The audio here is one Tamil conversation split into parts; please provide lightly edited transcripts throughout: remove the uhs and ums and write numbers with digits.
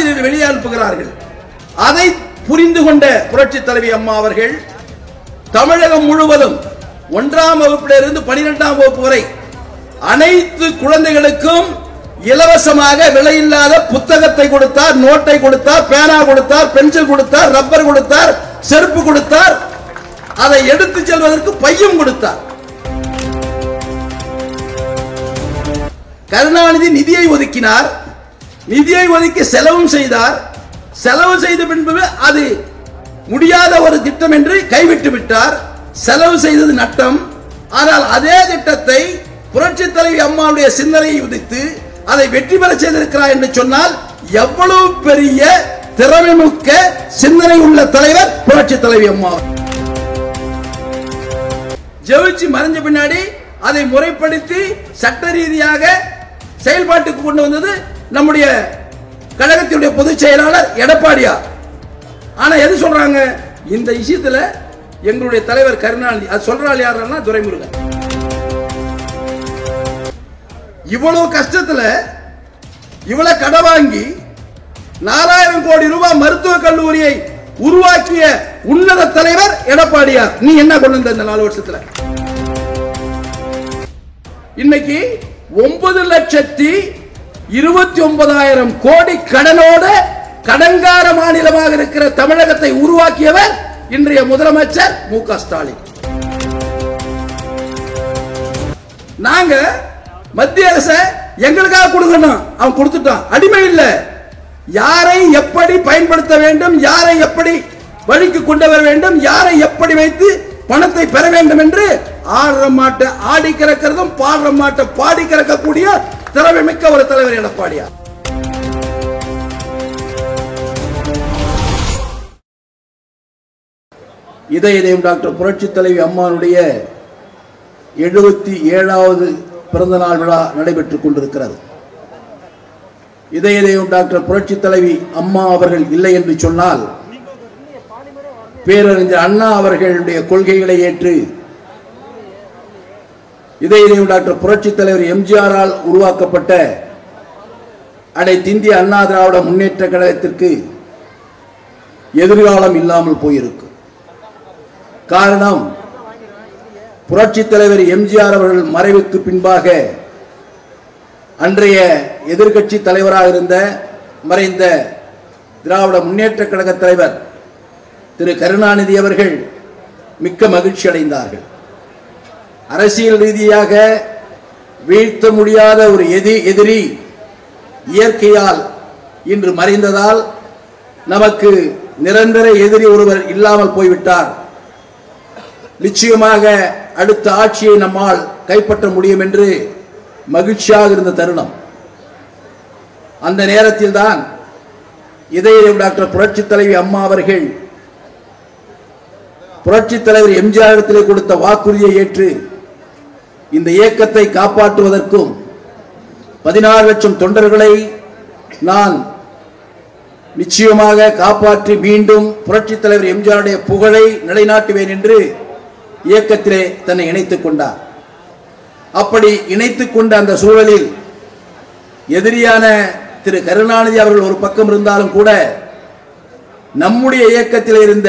ஆசிரியர் வெளியே அனுப்புகிறார்கள். அதை புரிந்து கொண்ட புரட்சி தலைவி அம்மா அவர்கள் தமிழகம் முழுவதும் 1ஆம் வகுப்பிலிருந்து 12ஆம் வகுப்பு வரை அனைத்து குழந்தைகளுக்கும் இலவசமாக விலையில்லாத புத்தகத்தை கொடுத்தார், நோட்டை கொடுத்தார், பேனா கொடுத்தார், பென்சில் கொடுத்தார், ரப்பர் கொடுத்தார், செருப்பு கொடுத்தார், அதை எடுத்து செல்வதற்கு பையும் கொடுத்தார். கருணாநிதி நிதியை ஒதுக்கினார், நிதியை ஒதுக்கி செலவும் செய்தார். செலவு செய்த பின்பு அது முடியாத ஒரு திட்டம் என்று கைவிட்டு விட்டார். செலவு செய்தது நட்டம். ஆனால் அதே திட்டத்தை புரட்சி தலைவி அம்மாவுடைய சிந்தனையை உதித்து அதை வெற்றி பெற செய்திருக்கிறார் என்று சொன்னால் எவ்வளவு பெரிய திறமைமிக்க சிந்தனை உள்ள தலைவர் புரட்சி தலைவி அம்மா. ஜெயிச்சு மறைஞ்ச பின்னாடி அதை முறைப்படுத்தி சட்ட ரீதியாக செயல்பாட்டுக்கு கொண்டு வந்தது நம்முடைய கழகத்தினுடைய பொதுச் செயலாளர் எடப்பாடியார். ஆனா எது சொல்றாங்க இந்த விஷயத்துல எங்களுடைய தலைவர் கருணாநிதி, அது சொல்றாள் யாருன்னா துரைமுருகன். இவ்வளவு கஷ்டத்துல இவ்வளவு கடன் வாங்கி 4000 கோடி ரூபாய் மருத்துவக் கல்லூரியை உருவாக்கிய உன்னத தலைவர் எடப்பாடியார். நீ என்ன கொண்டு வந்த இந்த 4 வருஷத்துல? இன்னைக்கு 9,29,000 கோடி கடனோடு கடன்கார மாநிலமாக இருக்கிற தமிழகத்தை உருவாக்கியவர் இன்றைய முதலமைச்சர் மு.க. ஸ்டாலின். நாங்க மத்திய அரசு எங்களுக்காக கொடுக்கணும், அவன் கொடுத்துட்டான். அடிமை இல்ல. யாரை எப்படி பயன்படுத்த வேண்டும், யாரை எப்படி வழிக்கு கொண்டு வர வேண்டும், யாரை எப்படி வைத்து பணத்தை பெற வேண்டும் என்று ஆடுற மாட்டை ஆடி கறக்கிறதும் பாடுற மாட்டை பாடி கறக்கக்கூடிய திறமை மிக்க ஒரு தலைவர் எடப்பாடியார். இதயம் டாக்டர் புரட்சி தலைவி அம்மானுடைய 77வது பிறந்த நாள் விழா நடைபெற்றுக் கொண்டிருக்கிறது. இதயம் டாக்டர் புரட்சி தலைவி அம்மா அவர்கள் இல்லை என்று சொன்னால் பேரறிஞர் அண்ணா அவர்களுடைய கொள்கைகளை ஏற்று இதயம் டாக்டர் புரட்சி தலைவர் எம்ஜிஆரால் உருவாக்கப்பட்ட அனைத்து இந்திய அண்ணா திராவிட முன்னேற்ற கழகத்திற்கு எதிர்காலம் இல்லாமல் போயிருக்கும். காரணம், புரட்சி தலைவர் எம்ஜிஆர் அவர்கள் மறைவுக்கு பின்பாக அன்றைய எதிர்கட்சி தலைவராக இருந்த மறைந்த திராவிட முன்னேற்ற கழக தலைவர் திரு கருணாநிதி அவர்கள் மிக்க மகிழ்ச்சி அடைந்தார்கள். அரசியல் ரீதியாக வீழ்த்த முடியாத ஒரு எதிரி இயற்கையால் இன்று மறைந்ததால் நமக்கு நிரந்தர எதிரி ஒருவர் இல்லாமல் போய்விட்டார். நிச்சயமாக அடுத்த ஆட்சியை நம்மால் கைப்பற்ற முடியும் என்று மகிழ்ச்சியாக இருந்த தருணம். அந்த நேரத்தில் தான் இதயம் டாக்டர் புரட்சி தலைவி அம்மா அவர்கள் புரட்சி தலைவர் எம்ஜிஆரிடத்திலே கொடுத்த வாக்குறுதியை ஏற்று இந்த இயக்கத்தை காப்பாற்றுவதற்கும் 16 லட்சம் தொண்டர்களை நான் நிச்சயமாக காப்பாற்றி மீண்டும் புரட்சி தலைவர் எம்ஜிஆருடைய புகழை நிலைநாட்டுவேன் என்று இயக்கத்திலே தன்னை இணைத்துக் கொண்டார். அப்படி இணைத்துக் கொண்ட அந்த சூழலில் எதிரியான திரு கருணாநிதி அவர்கள் ஒரு பக்கம் இருந்தாலும் கூட நம்முடைய இயக்கத்தில் இருந்த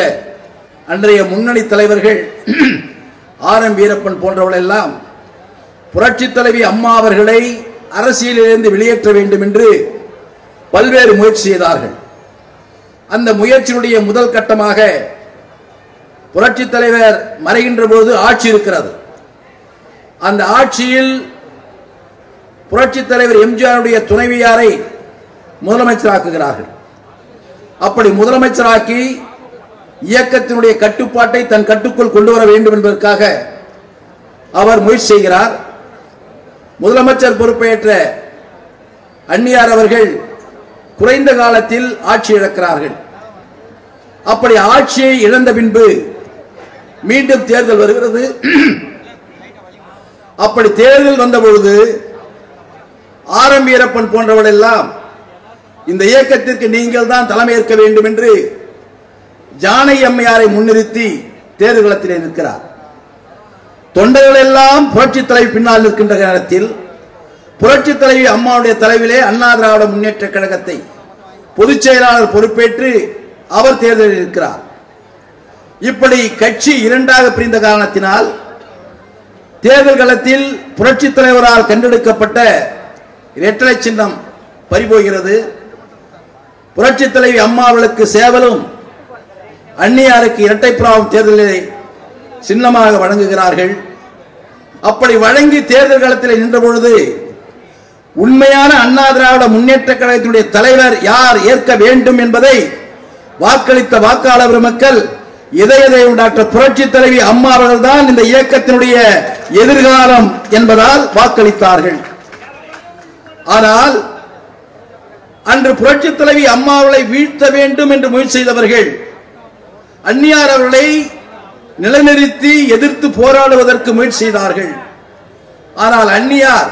அன்றைய முன்னணி தலைவர்கள் ஆர்.எம். வீரப்பன் போன்றவர்கள் எல்லாம் புரட்சி தலைவி அம்மா அவர்களை அரசியலிலிருந்து வெளியேற்ற வேண்டும் என்று பல்வேறு முயற்சி செய்தார்கள். அந்த முயற்சியினுடைய முதல் கட்டமாக புரட்சி தலைவர் மறைகின்ற போது ஆட்சி இருக்கிறது. அந்த ஆட்சியில் புரட்சி தலைவர் எம்ஜிஆருடைய துணைவியாரை முதலமைச்சராக்குகிறார்கள். அப்படி முதலமைச்சராக்கி இயக்கத்தினுடைய கட்டுப்பாட்டை தன் கட்டுக்குள் கொண்டு வர வேண்டும் என்பதற்காக அவர் முயற்சி செய்கிறார். முதலமைச்சர் பொறுப்பேற்ற அன்னியார் அவர்கள் குறைந்த காலத்தில் ஆட்சி இழக்கிறார்கள். அப்படி ஆட்சியை இழந்த பின்பு மீண்டும் தேர்தல் வருகிறது. அப்படி தேர்தல் வந்த பொழுது ஆர்.எம். வீரப்பன் போன்றவர்கள் எல்லாம் இந்த இயக்கத்திற்கு நீங்கள் தான் தலைமையேற்க வேண்டும் என்று ஜானகி அம்மையாரை முன்னிறுத்தி தேர்தலத்திலே நிற்கிறார். தொண்டர்கள் எல்லாம் புரட்சி தலைவி பின்னால் நிற்கின்ற நேரத்தில் புரட்சி தலைவி அம்மாவுடைய தலைவிலே அண்ணா திராவிட முன்னேற்ற கழகத்தை பொதுச் செயலாளர் பொறுப்பேற்று அவர் தேர்தலில் இருக்கிறார். இப்படி கட்சி இரண்டாக பிரிந்த காரணத்தினால் தேர்தல் களத்தில் புரட்சி தலைவரால் கண்டெடுக்கப்பட்ட இரட்டை சின்னம் பறிபோகிறது. புரட்சி தலைவி அம்மா அவர்களுக்கு சேவலும் அந்நியாருக்கு இரட்டை பிராவம் தேர்தலை சின்னமாக வழங்குகிறார்கள். அப்படி வழங்கி தேர்தல் களத்தில் நின்ற பொழுது உண்மையான அண்ணா திராவிட முன்னேற்ற கழகத்தினுடைய தலைவர் யார் ஏற்க வேண்டும் என்பதை வாக்களித்த வாக்காளர் பெருமக்கள் இதயம் டாக்டர் புரட்சி தலைவி அம்மா அவர்கள் தான் இந்த இயக்கத்தினுடைய எதிர்காலம் என்பதால் வாக்களித்தார்கள். ஆனால் அன்று புரட்சி தலைவி அம்மா அவர்களை வீழ்த்த வேண்டும் என்று முயற்சி செய்தவர்கள் அந்நியார் அவர்களை நிலைநிறுத்தி எதிர்த்து போராடுவதற்கு முயற்சி செய்தார்கள். ஆனால் அந்நியார்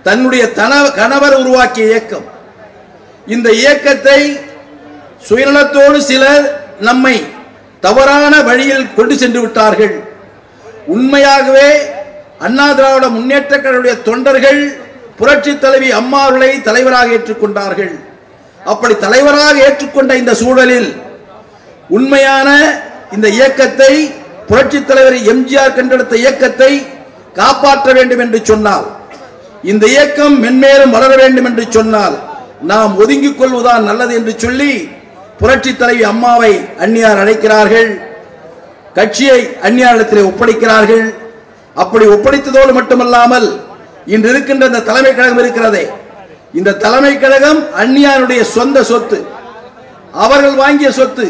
தன்னுடைய கணவர் உருவாக்கிய இயக்கம், இந்த இயக்கத்தை சுயநலத்தோடு சிலர் நம்மை தவறான வழியில் கொண்டு சென்று விட்டார்கள். உண்மையாகவே அண்ணா திராவிட முன்னேற்ற கழகத்துடைய தொண்டர்கள் புரட்சி தலைவி அம்மா அவர்களை தலைவராக ஏற்றுக்கொண்டார்கள். அப்படி தலைவராக ஏற்றுக்கொண்ட இந்த சூழலில் உண்மையான இந்த இயக்கத்தை புரட்சி தலைவர் எம்ஜிஆர் கண்டெடுத்த இயக்கத்தை காப்பாற்ற வேண்டும் என்று சொன்னால், இந்த இயக்கம் மென்மேலும் வளர வேண்டும் என்று சொன்னால் நாம் ஒதுங்கிக் கொள்வதுதான் நல்லது என்று சொல்லி புரட்சி தலைவி அம்மாவை அந்நியார் அழைக்கிறார்கள். கட்சியை அந்நியாரிடத்திலே ஒப்படைக்கிறார்கள். அப்படி ஒப்படைத்ததோடு மட்டுமல்லாமல் இன்று இருக்கின்ற இந்த தலைமை கழகம் இருக்கிறதே, இந்த தலைமை கழகம் அந்நியாருடைய சொந்த சொத்து, அவர்கள் வாங்கிய சொத்து,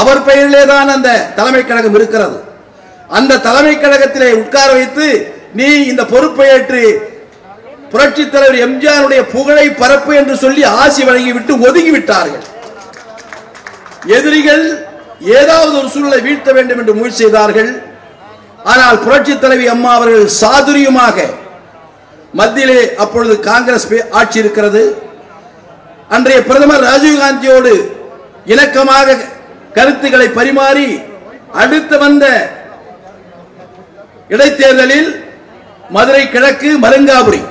அவர் பெயரிலே தான் அந்த தலைமை கழகம் இருக்கிறது. அந்த தலைமை கழகத்திலே உட்கார வைத்து நீ இந்த பொறுப்பை ஏற்று புரட்சி தலைவர் எம்ஜிஆருடைய புகழை பரப்பு என்று சொல்லி ஆசி வழங்கிவிட்டு ஒதுங்கிவிட்டார்கள். எதிரிகள் ஏதாவது ஒரு சூழலை வீழ்த்த வேண்டும் என்று முயற்சி செய்தார்கள். ஆனால் புரட்சி தலைவி அம்மா அவர்கள் சாதுரியமாக, மத்தியிலே அப்பொழுது காங்கிரஸ் ஆட்சி இருக்கிறது, அன்றைய பிரதமர் ராஜீவ்காந்தியோடு இணக்கமாக கருத்துக்களை பரிமாறி அடுத்து வந்த இடைத்தேர்தலில் மதுரை கிழக்கு மருங்காபுரி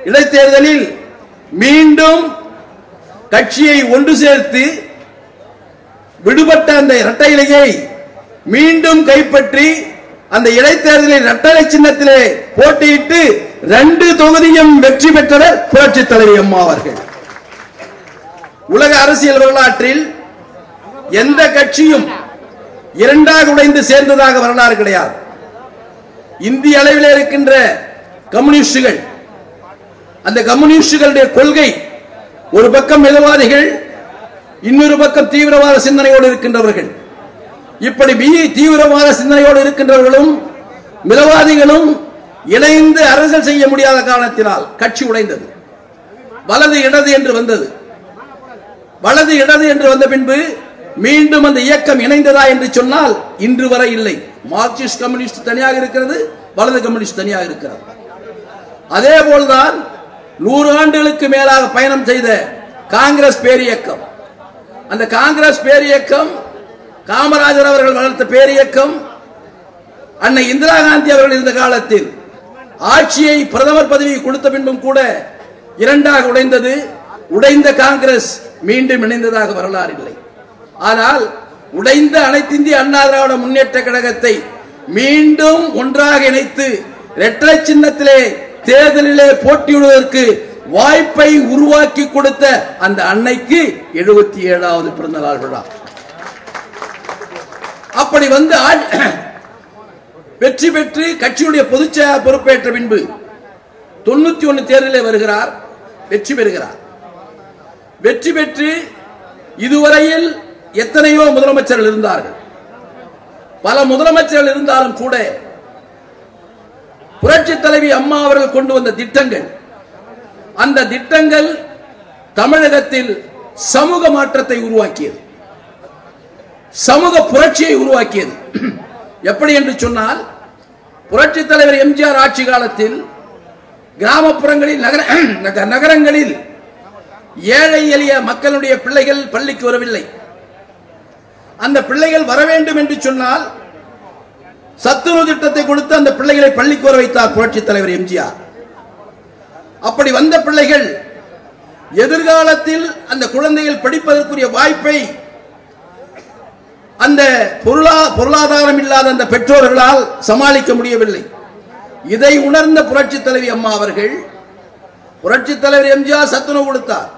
இடைத்தேர்தலில் மீண்டும் கட்சியை ஒன்று சேர்த்து விடுபட்ட அந்த இரட்டை இலையை மீண்டும் கைப்பற்றி அந்த இடைத்தேர்தலில் இரட்டை சின்னத்திலே போட்டியிட்டு 2 தொகுதியும் வெற்றி பெற்றவர் புரட்சி தலைவி அம்மா அவர்கள். உலக அரசியல் வரலாற்றில் எந்த கட்சியும் இரண்டாக உடைந்து சேர்ந்ததாக வரலாறு கிடையாது. இந்திய அளவில் இருக்கின்ற கம்யூனிஸ்டுகள், அந்த கம்யூனிஸ்டுகளுடைய கொள்கை ஒரு பக்கம் மிதவாதிகள், இன்னொரு பக்கம் தீவிரவாத சிந்தனையோடு இருக்கின்றவர்கள். இப்படி தீவிரவாத சிந்தனையோடு இருக்கின்றவர்களும் மிதவாதிகளும் இணைந்து அரசியல் செய்ய முடியாத காரணத்தினால் கட்சி உடைந்தது. வலது இடது என்று வந்தது. வலது இடது என்று வந்த பின்பு மீண்டும் அந்த இயக்கம் இணைந்ததா என்று சொன்னால் இன்று வரை இல்லை. மார்க்சிஸ்ட் கம்யூனிஸ்ட் தனியாக இருக்கிறது, வலது கம்யூனிஸ்ட் தனியாக இருக்கிறது. அதே போல்தான் 100 ஆண்டுகளுக்கு மேலாக பயணம் செய்த காங்கிரஸ் பேரியக்கம், அந்த காங்கிரஸ் பேரியக்கம் காமராஜர் அவர்கள் வளர்த்த பேரியக்கம், அன்னை இந்திரா காந்தி அவர்கள் இருந்த காலத்தில் ஆட்சியை பிரதமர் பதவியை கொடுத்த பின்பும் கூட இரண்டாக உடைந்தது. உடைந்த காங்கிரஸ் மீண்டும் இணைந்ததாக வரலாறு இல்லை. ஆனால் உடைந்த அனைத்து இந்திய அண்ணா திராவிட முன்னேற்ற கழகத்தை மீண்டும் ஒன்றாக இணைத்து இரட்டை சின்னத்திலே தேர்தலிலே போட்டியிடுவதற்கு வாய்ப்பை உருவாக்கி கொடுத்த அந்த அன்னைக்கு 77வது பிறந்த நாள் விழா. அப்படி வந்து வெற்றி பெற்று கட்சியுடைய பொதுச்செயலாளர் பொறுப்பேற்ற பின்பு 91 தேர்தலிலே வருகிறார், வெற்றி பெறுகிறார். வெற்றி பெற்று இதுவரையில் எத்தனையோ முதலமைச்சர்கள் இருந்தார்கள். பல முதலமைச்சர்கள் இருந்தாலும் கூட புரட்சி தலைவி அம்மா அவர்கள் கொண்டு வந்த திட்டங்கள், அந்த திட்டங்கள் தமிழகத்தில் சமூக மாற்றத்தை உருவாக்கியது, சமூக புரட்சியை உருவாக்கியது. எப்படி என்று சொன்னால், புரட்சி தலைவர் எம்ஜிஆர் ஆட்சி காலத்தில் கிராமப்புறங்களில் நகரங்களில் ஏழை எளிய மக்களுடைய பிள்ளைகள் பள்ளிக்கு வரவில்லை. அந்த பிள்ளைகள் வர வேண்டும் என்று சொன்னால் சத்துணவு திட்டத்தை கொடுத்து அந்த பிள்ளைகளை பள்ளிக்கு வர வைத்தார் புரட்சி தலைவர் எம்ஜிஆர். அப்படி வந்த பிள்ளைகள் எதிர்காலத்தில் அந்த குழந்தைகள் படிப்பதற்குரிய வாய்ப்பை அந்த பொருளாதாரம் இல்லாத அந்த பெற்றோர்களால் சமாளிக்க முடியவில்லை. இதை உணர்ந்த புரட்சி தலைவி அம்மா அவர்கள், புரட்சி தலைவர் எம்ஜிஆர் சத்துணவு கொடுத்தார்.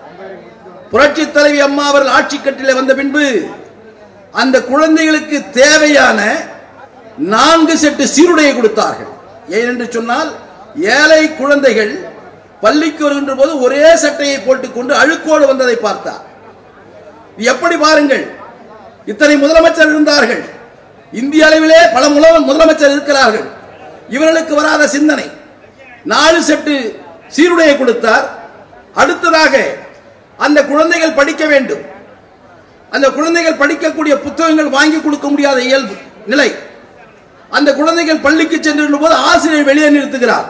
புரட்சி தலைவி அம்மா அவர்கள் ஆட்சி கட்டிலே வந்த பின்பு அந்த குழந்தைகளுக்கு தேவையான 4 செட்டு சீருடையை கொடுத்தார்கள். ஏனென்று சொன்னால் ஏழை குழந்தைகள் பள்ளிக்கு வருகின்ற போது ஒரே சட்டையை போட்டுக்கொண்டு அழுக்கோடு வந்ததை பார்த்தார். எப்படி பாருங்கள், இத்தனை முதலமைச்சர் இருந்தார்கள், இந்திய அளவிலே பல முதலமைச்சர் இருக்கிறார்கள், இவர்களுக்கு வராத சிந்தனை. 4 செட்டு சீருடையை கொடுத்தார். அடுத்ததாக அந்த குழந்தைகள் படிக்க வேண்டும், அந்த குழந்தைகள் படிக்கக்கூடிய புத்தகங்கள் வாங்கி கொடுக்க முடியாத இயல்பு நிலை. அந்த குழந்தைகள் பள்ளிக்கு சென்று போது ஆசிரியர் வெளியே நிறுத்துகிறார்.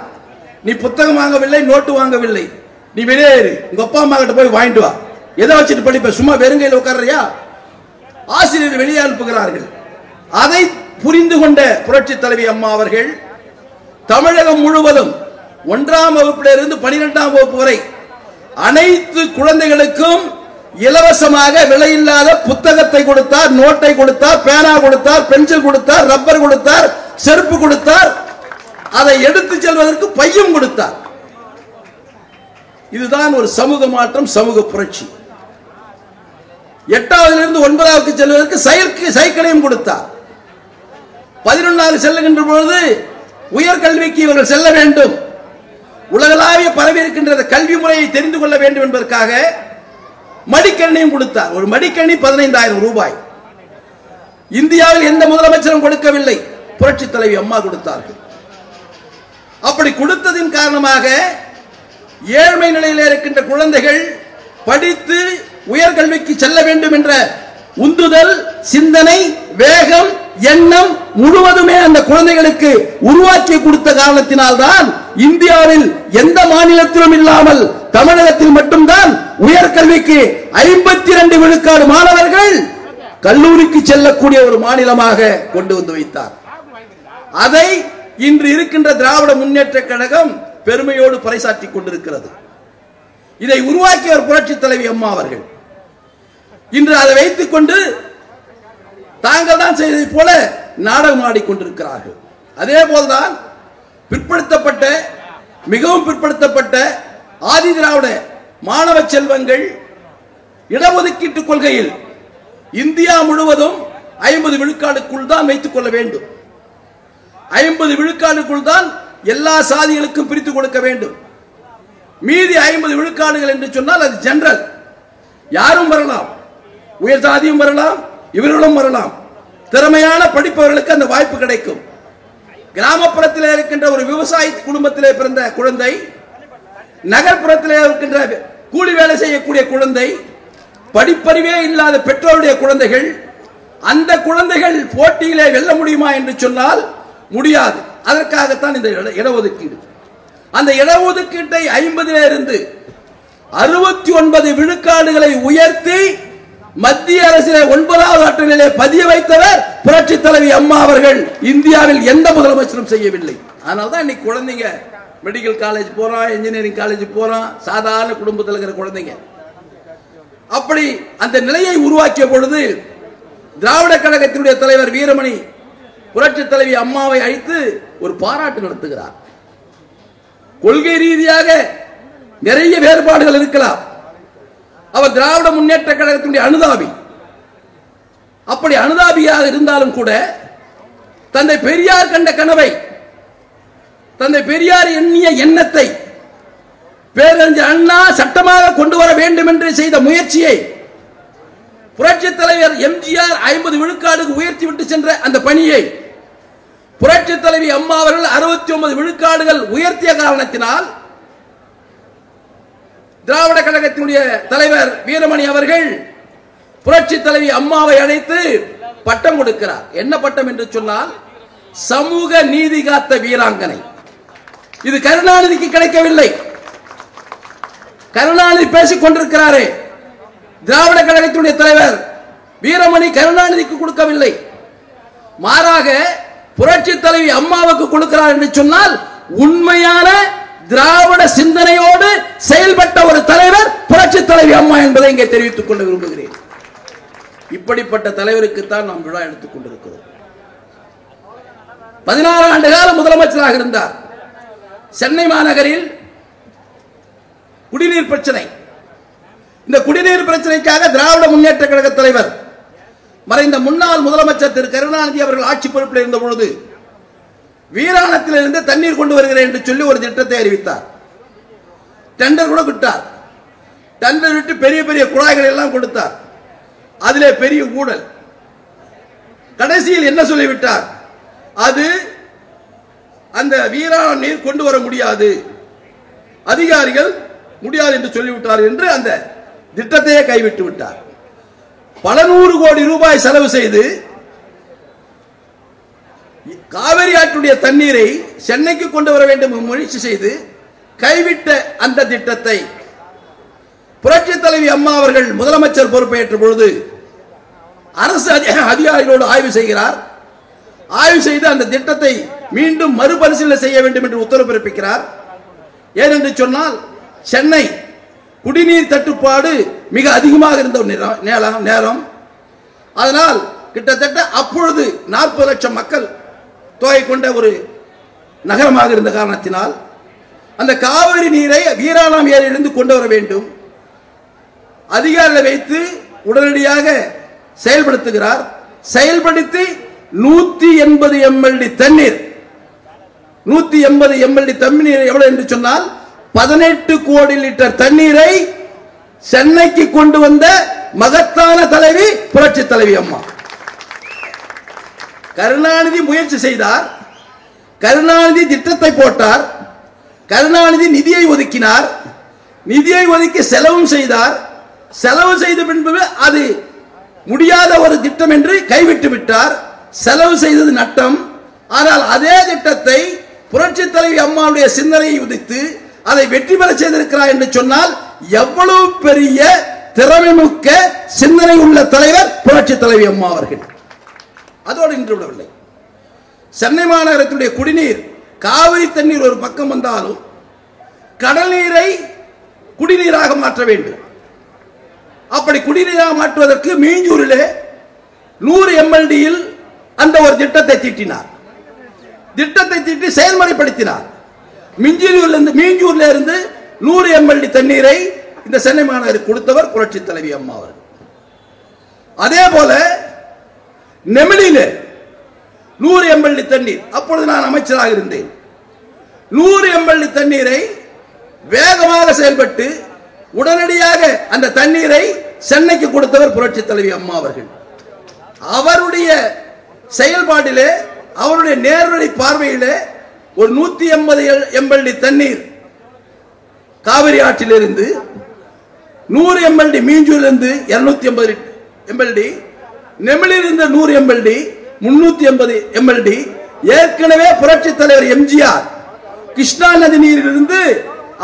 நீ புத்தகம் வாங்கவில்லை, நோட்டு வாங்கவில்லை, நீ வெளியே இரு, உங்க அப்பா அம்மா கிட்ட போய் வாங்கிட்டு வா, எதை வச்சுட்டு படிப்ப, சும்மா வெறுங்கையில் உட்கார்றியா? ஆசிரியர் வெளியே அனுப்புகிறார்கள். அதை புரிந்து கொண்ட புரட்சி தலைவி அம்மா அவர்கள் தமிழகம் முழுவதும் 1ஆம் வகுப்பிலிருந்து 12ஆம் வகுப்பு வரை அனைத்து குழந்தைகளுக்கும் இலவசமாக விலையில்லாத புத்தகத்தை கொடுத்தார், நோட்டை கொடுத்தார், பேனா கொடுத்தார், பென்சில் கொடுத்தார், ரப்பர் கொடுத்தார், செருப்பு கொடுத்தார், அதை எடுத்து செல்வதற்கு பையும் கொடுத்தார். இதுதான் ஒரு சமூக மாற்றம், சமூக புரட்சி. 8ஆவதிலிருந்து 9ஆவுக்கு செல்வதற்கு சைக்கிளையும் கொடுத்தார். 11ஆவது செல்லுகின்ற பொழுது உயர்கல்விக்கு இவர்கள் செல்ல வேண்டும், உலகளாவிய பரவி இருக்கின்ற கல்வி முறையை தெரிந்து கொள்ள வேண்டும் என்பதற்காக மடிக்கணியும் கொடுத்தார். ஒரு மடிக்கணி 15,000 ரூபாய். இந்தியாவில் எந்த முதலமைச்சரும் கொடுக்கவில்லை, புரட்சி தலைவி அம்மா கொடுத்தார்கள். அப்படி கொடுத்ததின் காரணமாக ஏழ்மை நிலையில் இருக்கின்ற குழந்தைகள் படித்து உயர்கல்விக்கு செல்ல வேண்டும் என்ற உந்துதல், சிந்தனை, வேகம், எண்ணம் முழுவதுமே அந்த குழந்தைகளுக்கு உருவாக்கி கொடுத்த காரணத்தினால்தான் இந்தியாவில் எந்த மாநிலத்திலும் இல்லாமல் தமிழகத்தில் மட்டும்தான் உயர்கல்விக்கு 52 விழுக்காடு மாணவர்கள் கல்லூரிக்கு செல்லக்கூடிய ஒரு மாநிலமாக கொண்டு வந்து வைத்தார். அதை இன்று இருக்கின்ற திராவிட முன்னேற்ற கழகம் பெருமையோடு பறைசாற்றிக் கொண்டிருக்கிறது. இதை உருவாக்கியவர் புரட்சி தலைவி அம்மா அவர்கள். இன்று அதை வைத்துக் கொண்டு தாங்கள் தான் செய்ததை போல நாடகம் ஆடிக்கொண்டிருக்கிறார்கள். அதே போல்தான் பிற்படுத்தப்பட்ட, மிகவும் பிற்படுத்தப்பட்ட ஆதி திராவிட மாணவ செல்வங்கள் இடஒதுக்கீட்டு கொள்கையில் இந்தியா முழுவதும் 50 விழுக்காடுக்குள் தான் வைத்துக் கொள்ள வேண்டும். 50 விழுக்காடுக்குள் தான் எல்லா சாதிகளுக்கும் பிரித்து கொடுக்க வேண்டும். மீதி 50 விழுக்காடுகள் என்று சொன்னால் அது ஜெனரல், யாரும் வரலாம், உயர் சாதியும் வரலாம், இவர்களும் வரலாம். திறமையான படிப்பவர்களுக்கு அந்த வாய்ப்பு கிடைக்கும். கிராமப்புறத்தில் இருக்கின்ற ஒரு விவசாய குடும்பத்திலே பிறந்த குழந்தை, நகர்ப்புறத்திலே இருக்கின்ற கூலி வேலை செய்யக்கூடிய குழந்தை, படிப்பறிவே இல்லாத பெற்றோருடைய குழந்தைகள், அந்த குழந்தைகள் போட்டியிலே வெல்ல முடியுமா என்று சொன்னால் முடியாது. அதற்காகத்தான் இந்த இடஒதுக்கீடு. அந்த இடஒதுக்கீட்டை 50 இருந்து 69 விழுக்காடுகளை உயர்த்தி மத்திய அரசிலே 9வது அட்டவணையிலே பதிய வைத்தவர் புரட்சி தலைவி அம்மா அவர்கள். இந்தியாவில் எந்த முதலமைச்சரும் செய்யவில்லை. அதனால தான் இன்னைக்கு குழந்தைங்க மெடிக்கல் காலேஜ் போறான், இன்ஜினியரிங் காலேஜ் போறான், சாதாரண குடும்பத்தில் இருக்கிற குழந்தைங்க. அப்படி அந்த நிலையை உருவாக்கிய பொழுது திராவிட கழகத்தினுடைய தலைவர் வீரமணி புரட்சி தலைவி அம்மாவை அழைத்து ஒரு பாராட்டு நடத்துகிறார். கொள்கை ரீதியாக நிறைய வேறுபாடுகள் இருக்கலாம், அவர் திராவிட முன்னேற்ற கழகத்தினுடைய அனுதாபி. அப்படி அனுதாபியாக இருந்தாலும் கூட தந்தை பெரியார் கண்ட கனவை, தந்தை பெரியார் எண்ணிய எண்ணத்தை பேரறிஞர் அண்ணா சட்டமாக கொண்டு வர வேண்டும் என்று செய்த முயற்சியை புரட்சி தலைவர் எம்ஜிஆர் 50 விழுக்காடுக்கு உயர்த்தி விட்டு சென்ற அந்த பணியை புரட்சி தலைவி அம்மா அவர்கள் 69 விழுக்காடுகள் உயர்த்திய காரணத்தினால் திராவிட கழகத்தினுடைய தலைவர் வீரமணி அவர்கள் புரட்சி தலைவி அம்மாவை அழைத்து பட்டம் கொடுக்கிறார். என்ன பட்டம் என்று சொன்னால் சமூக நீதி காத்த வீராங்கனை. இது கருணாநிதிக்கு கிடைக்கவில்லை. கருணாநிதி பேசிக் கொண்டிருக்கிறாரே, திராவிட கழகத்தினுடைய தலைவர் வீரமணி கருணாநிதிக்கு கொடுக்கவில்லை, மாறாக புரட்சி தலைவி அம்மாவுக்கு கொடுக்கிறார் என்று சொன்னால் உண்மையான திராவிட சிந்தனையோடு செயல்பட்ட ஒரு தலைவர் புரட்சி தலைவி அம்மா என்பதை இங்கே தெரிவித்துக் கொள்ள விரும்புகிறேன். இப்படிப்பட்ட தலைவருக்குத்தான் நாம் விழா எடுத்துக் கொண்டிருக்கிறோம். 16 ஆண்டு காலம் முதலமைச்சராக இருந்தார். சென்னை மாநகரில் குடிநீர் பிரச்சனை, இந்த குடிநீர் பிரச்சனைக்காக திராவிட முன்னேற்ற கழக தலைவர் மறைந்த முன்னாள் முதலமைச்சர் திரு கருணாநிதி அவர்கள் ஆட்சி பொறுப்பில் இருந்த பொழுது வீராணத்திலிருந்து தண்ணீர் கொண்டு வருகிறேன் என்று சொல்லி ஒரு திட்டத்தை அறிவித்தார். டெண்டர் கூட விட்டார். டெண்டர் விட்டு பெரிய பெரிய குழாய்கள் எல்லாம் கொடுத்தார். அதிலே பெரிய ஊழல். கடைசியில் என்ன சொல்லிவிட்டார்? அது அந்த வீராண நீர் கொண்டு வர முடியாது, அதிகாரிகள் முடியாது என்று சொல்லிவிட்டார் என்று அந்த திட்டத்தையே கைவிட்டு விட்டார். பல நூறு கோடி ரூபாய் செலவு செய்து காவிரி ஆற்றுடைய தண்ணீரை சென்னைக்கு கொண்டு வர வேண்டும் முயற்சி செய்து கைவிட்ட அந்த திட்டத்தை புரட்சி தலைவி அம்மா அவர்கள் முதலமைச்சர் பொறுப்பேற்ற பொழுது அரசு அதிகாரிகளோடு ஆய்வு செய்கிறார். ஆய்வு செய்து அந்த திட்டத்தை மீண்டும் மறுபரிசீலனை செய்ய வேண்டும் என்று உத்தரவு பிறப்பிக்கிறார். ஏனென்று சொன்னால் சென்னை குடிநீர் தட்டுப்பாடு மிக அதிகமாக இருந்த நேரம். அதனால் கிட்டத்தட்ட அப்பொழுது 40 லட்சம் மக்கள் தொகை கொண்ட ஒரு நகரமாக இருந்த காரணத்தினால் அந்த காவிரி நீரை வீராணம் ஏரியிலிருந்து கொண்டு வர வேண்டும். அதிகாரிகளை வைத்து உடனடியாக செயல்படுத்துகிறார். செயல்படுத்தி 180 mld தண்ணீர், 180 mld தண்ணீர் எவ்வளவு என்று சொன்னால் 18 கோடி லிட்டர் தண்ணீரை சென்னைக்கு கொண்டு வந்த மகத்தான தலைவி புரட்சி தலைவி அம்மா. கருணாநிதி முயற்சி செய்தார். கருணாநிதி திட்டத்தை போட்டார். கருணாநிதி நிதியை ஒதுக்கினார். நிதியை ஒதுக்கி செலவும் செய்தார். செலவு செய்த பின்பு அது முடியாத ஒரு திட்டம் என்று கைவிட்டு விட்டார். செலவு செய்தது நட்டம். ஆனால் அதே திட்டத்தை புரட்சி தலைவி அம்மாவுடைய சிந்தனையை உதித்து அதை வெற்றி பெற செய்திருக்கிறார் என்று சொன்னால் எவ்வளவு பெரிய திறமைமிக்க சிந்தனை உள்ள தலைவர் புரட்சி தலைவி அம்மா அவர்கள். அதோடு நின்று விடவில்லை. சென்னை மாநகரத்துடைய குடிநீர், காவிரி தண்ணீர் ஒரு பக்கம் வந்தாலும் கடல் நீரை குடிநீராக மாற்ற வேண்டும். அப்படி குடிநீராக மாற்றுவதற்கு மீஞ்சூரிலே 100 mld அந்த ஒரு திட்டத்தை தீட்டினார். திட்டத்தை தீட்டி செயல்முறைப்படுத்தினார். மீஞ்சூரில் இருந்து 100 mld தண்ணீரை இந்த சென்னை மாநகருக்கு கொடுத்தவர் புரட்சி தலைவி அம்மா அவர்கள். அதே போல நெமிலியிலே 100 mld தண்ணீர், அப்பொழுது நான் அமைச்சராக இருந்தேன். 100 mld தண்ணீரை வேகமாக செயல்பட்டு உடனடியாக அந்த தண்ணீரை சென்னைக்கு கொடுத்தவர் புரட்சி தலைவி அம்மா அவர்கள். அவருடைய செயல்பாட்டிலே, அவருடைய நேரடி பார்வையிலே ஒரு 180 mld தண்ணீர் காவிரி ஆற்றிலிருந்து, 100 mld மீஞ்சூரிலிருந்து 280 mld, நெமிலிருந்து 100 mld, 380 mld. ஏற்கனவே புரட்சி தலைவர் எம்ஜிஆர் கிருஷ்ணா நதி நீரிலிருந்து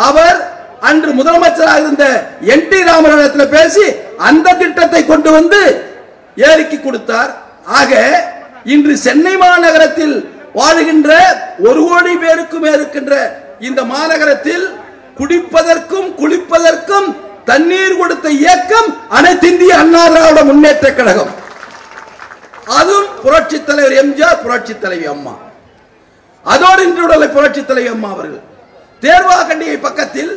அவர் அன்று முதலமைச்சராக இருந்த NT ராமராவ் பேசி அந்த திட்டத்தை கொண்டு வந்து ஏரிக்கு கொடுத்தார். ஆக இன்று சென்னை மாநகரத்தில் வாழுகின்ற 1 கோடி பேருக்கும் இருக்கின்ற இந்த மாநகரத்தில் குடிப்பதற்கும் குளிப்பதற்கும் தண்ணீர் கொடுத்த இயக்கம் அனைத்து இந்திய அண்ணா திராவிட முன்னேற்ற கழகம். அதுவும் புரட்சி தலைவர் எம்ஜிஆர், புரட்சி தலைவி அம்மா. அதோடு இன்று புரட்சி தலைவி அம்மா அவர்கள் தேர்வாகண்டிகை பக்கத்தில்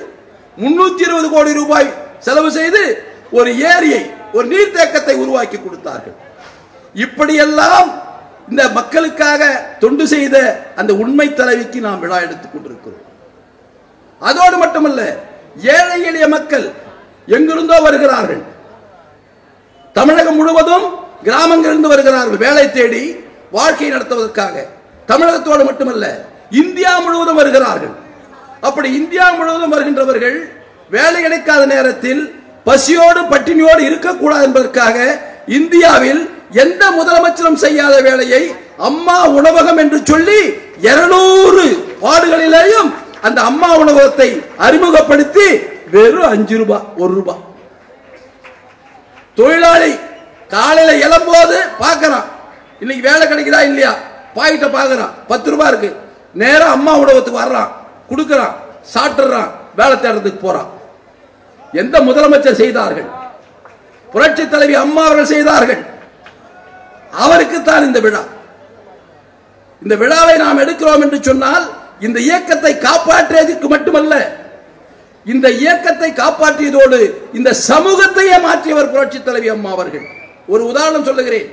320 கோடி ரூபாய் செலவு செய்து ஒரு ஏரியை, ஒரு நீர்த்தேக்கத்தை உருவாக்கி கொடுத்தார்கள். இப்படியெல்லாம் இந்த மக்களுக்காக தொண்டு செய்த அந்த உண்மை தலைவிக்கு நாம் விழா எடுத்துக் கொண்டிருக்கிறோம். அதோடு மட்டுமல்ல, ஏழை எளிய மக்கள் எங்கிருந்தோ வருகிறார்கள். தமிழகம் முழுவதும் கிராமங்களிலிருந்து வருகிறார்கள் வேலை தேடி வாழ்க்கை நடத்துவதற்காக. தமிழகத்தோடு மட்டுமல்ல, இந்தியா முழுவதும் வருகிறார்கள். அப்படி இந்தியா முழுவதும் வருகின்றவர்கள் வேலை கிடைக்காத நேரத்தில் பசியோடு பட்டினியோடு இருக்கக்கூடாது என்பதற்காக இந்தியாவில் எந்த முதலமைச்சரும் செய்யாத வேலையை அம்மா உணவகம் என்று சொல்லி 200 வார்டுகளிலேயும் அந்த அம்மா உணவகத்தை அறிமுகப்படுத்தி வெறும் 5 ரூபாய், 1 ரூபாய். தொழிலாளி காலையில எழும்போது பார்க்கறான், இன்னைக்கு வேலை கிடைக்குதா இல்லையா, பாயிட்ட பார்க்கறான், 10 ரூபாய் இருக்கு, நேரம் அம்மா உணவகத்துக்கு வர்றான், கொடுக்கறான், சாட்டுறான், வேலை தேடுறதுக்கு போறான். எந்த முதலமைச்சர் செய்தார்கள்? புரட்சி தலைவி அம்மா அவர்கள் செய்தார்கள். அவருக்குத்தான் இந்த விழா. இந்த விழாவை நாம் எடுக்கிறோம் என்று சொன்னால் இந்த இயக்கத்தை காப்பாற்றியதற்கு மட்டுமல்ல, இந்த இயக்கத்தை காப்பாற்றியதோடு இந்த சமூகத்தையே மாற்றியவர் புரட்சி தலைவி அம்மா அவர்கள். ஒரு உதாரணம் சொல்லுகிறேன்.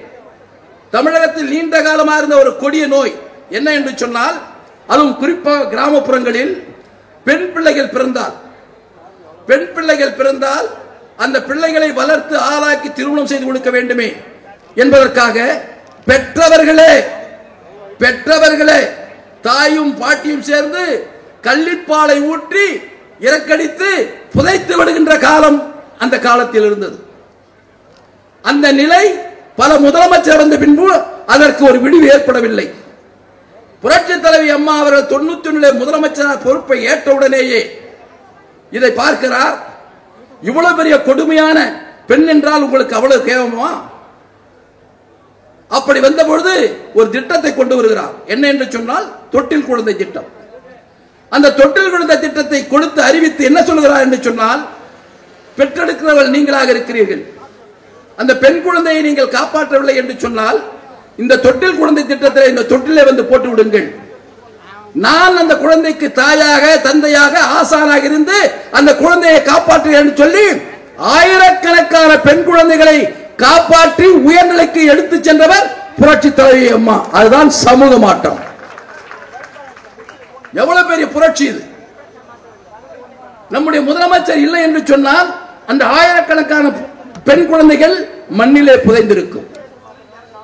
தமிழகத்தில் நீண்ட காலமாக இருந்த ஒரு கொடிய நோய் என்ன என்று சொன்னால், அதுவும் குறிப்பாக கிராமப்புறங்களில் பெண் பிள்ளைகள் பிறந்தால் அந்த பிள்ளைகளை வளர்த்து ஆளாக்கி திருமணம் செய்து கொடுக்க வேண்டுமே என்பதற்காக பெற்றவர்களே தாயும் பாட்டியும் சேர்ந்து கள்ளிப்பாலை ஊற்றி இறக்கடித்து புதைத்து விடுகின்ற காலம் அந்த காலத்தில் இருந்தது. அந்த நிலை பல முதலமைச்சர் வந்த பின்பு அதற்கு ஒரு விடிவு ஏற்படவில்லை. புரட்சி தலைவி அம்மா அவர்கள் 91 முதலமைச்சர் பொறுப்பை ஏற்றவுடனேயே இதை பார்க்கிறார். இவ்வளவு பெரிய கொடுமையான பெண் என்றால் உங்களுக்கு அவ்வளவு கேவலமா? அப்படி வந்த பொழுது ஒரு திட்டத்தை கொண்டு வருகிறார். என்ன என்று சொன்னால் தொட்டில் குழந்தை திட்டம். அந்த தொட்டில் குழந்தை திட்டத்தை கொடுத்து அறிவித்து என்ன சொல்கிறார் என்று சொன்னால், பெற்றெடுக்கிறவர்கள் நீங்களாக இருக்கிறீர்கள், அந்த பெண் குழந்தையை நீங்கள் காப்பாற்றவில்லை என்று சொன்னால் இந்த தொட்டில் குழந்தை திட்டத்தில் இந்த தொட்டிலே வந்து போட்டு விடுங்கள். நான் அந்த குழந்தைக்கு தாயாக தந்தையாக ஆசானாக இருந்து அந்த குழந்தையை காப்பாற்றுகிறேன் சொல்லி ஆயிரக்கணக்கான பெண் குழந்தைகளை காப்பாற்றி உயர்நிலைக்கு எடுத்து சென்றவர் புரட்சி தலைவி அம்மா. அதுதான் சமூக மாற்றம். எவ்வளவு பெரிய புரட்சி இது! நம்முடைய முதலமைச்சர் இல்லை என்று சொன்னால் அந்த ஆயிரக்கணக்கான பெண் குழந்தைகள் மண்ணிலே புதைந்திருக்கும்.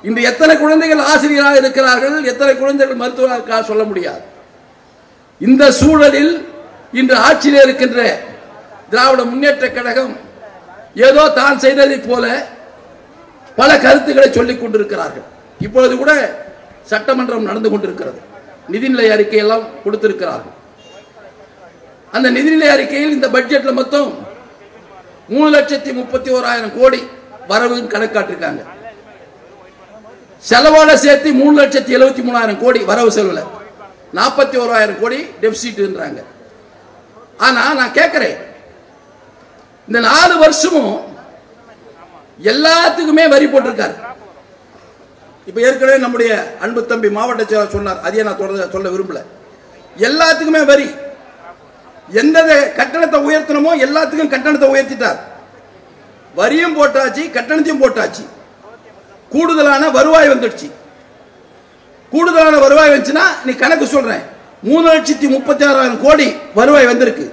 இன்று எத்தனை குழந்தைகள் ஆசிரியராக இருக்கிறார்கள், எத்தனை குழந்தைகள் மருத்துவராக சொல்ல முடியாது. இந்த சூழலில் இன்று ஆட்சியில் இருக்கின்ற திராவிட முன்னேற்ற கழகம் ஏதோ தான் செய்ததை போல பல கருத்துக்களை சொல்லிக் கொண்டிருக்கிறார்கள். இப்பொழுது கூட சட்டமன்றம் நடந்து கொண்டிருக்கிறது. நிதிநிலை அறிக்கை எல்லாம் கொடுத்திருக்கிறார்கள். அந்த நிதிநிலை அறிக்கையில் இந்த பட்ஜெட்ல மொத்தம் 3,31,000 கோடி வரவு கணக்காட்டிருக்காங்க. செலவோட சேர்த்து 3,73,000 கோடி வரவு செலவுல 41,000 கோடி டெபிசிட்ன்றாங்க. ஆனா நான் கேட்கிறேன், இந்த 4 வருஷமும் எல்லாத்துக்குமே வரி போட்டிருக்காரு. இப்ப ஏற்கனவே நம்முடைய அன்பு தம்பி மாவட்ட செயலர் சொன்னார், அதையே நான் சொல்ல விரும்பல. எல்லாத்துக்குமே வரி. எந்த கட்டணத்தை உயர்த்தணுமோ எல்லாத்துக்கும் கட்டணத்தை உயர்த்திட்டார். வரியும் போட்டாச்சு, கட்டணத்தையும் போட்டாச்சு. கூடுதலான வருவாய் வந்துடுச்சு. கூடுதலான வருவாய் வந்துச்சுன்னா நீ கணக்கு சொல்றேன், 3,36,000 கோடி வருவாய் வந்திருக்கு.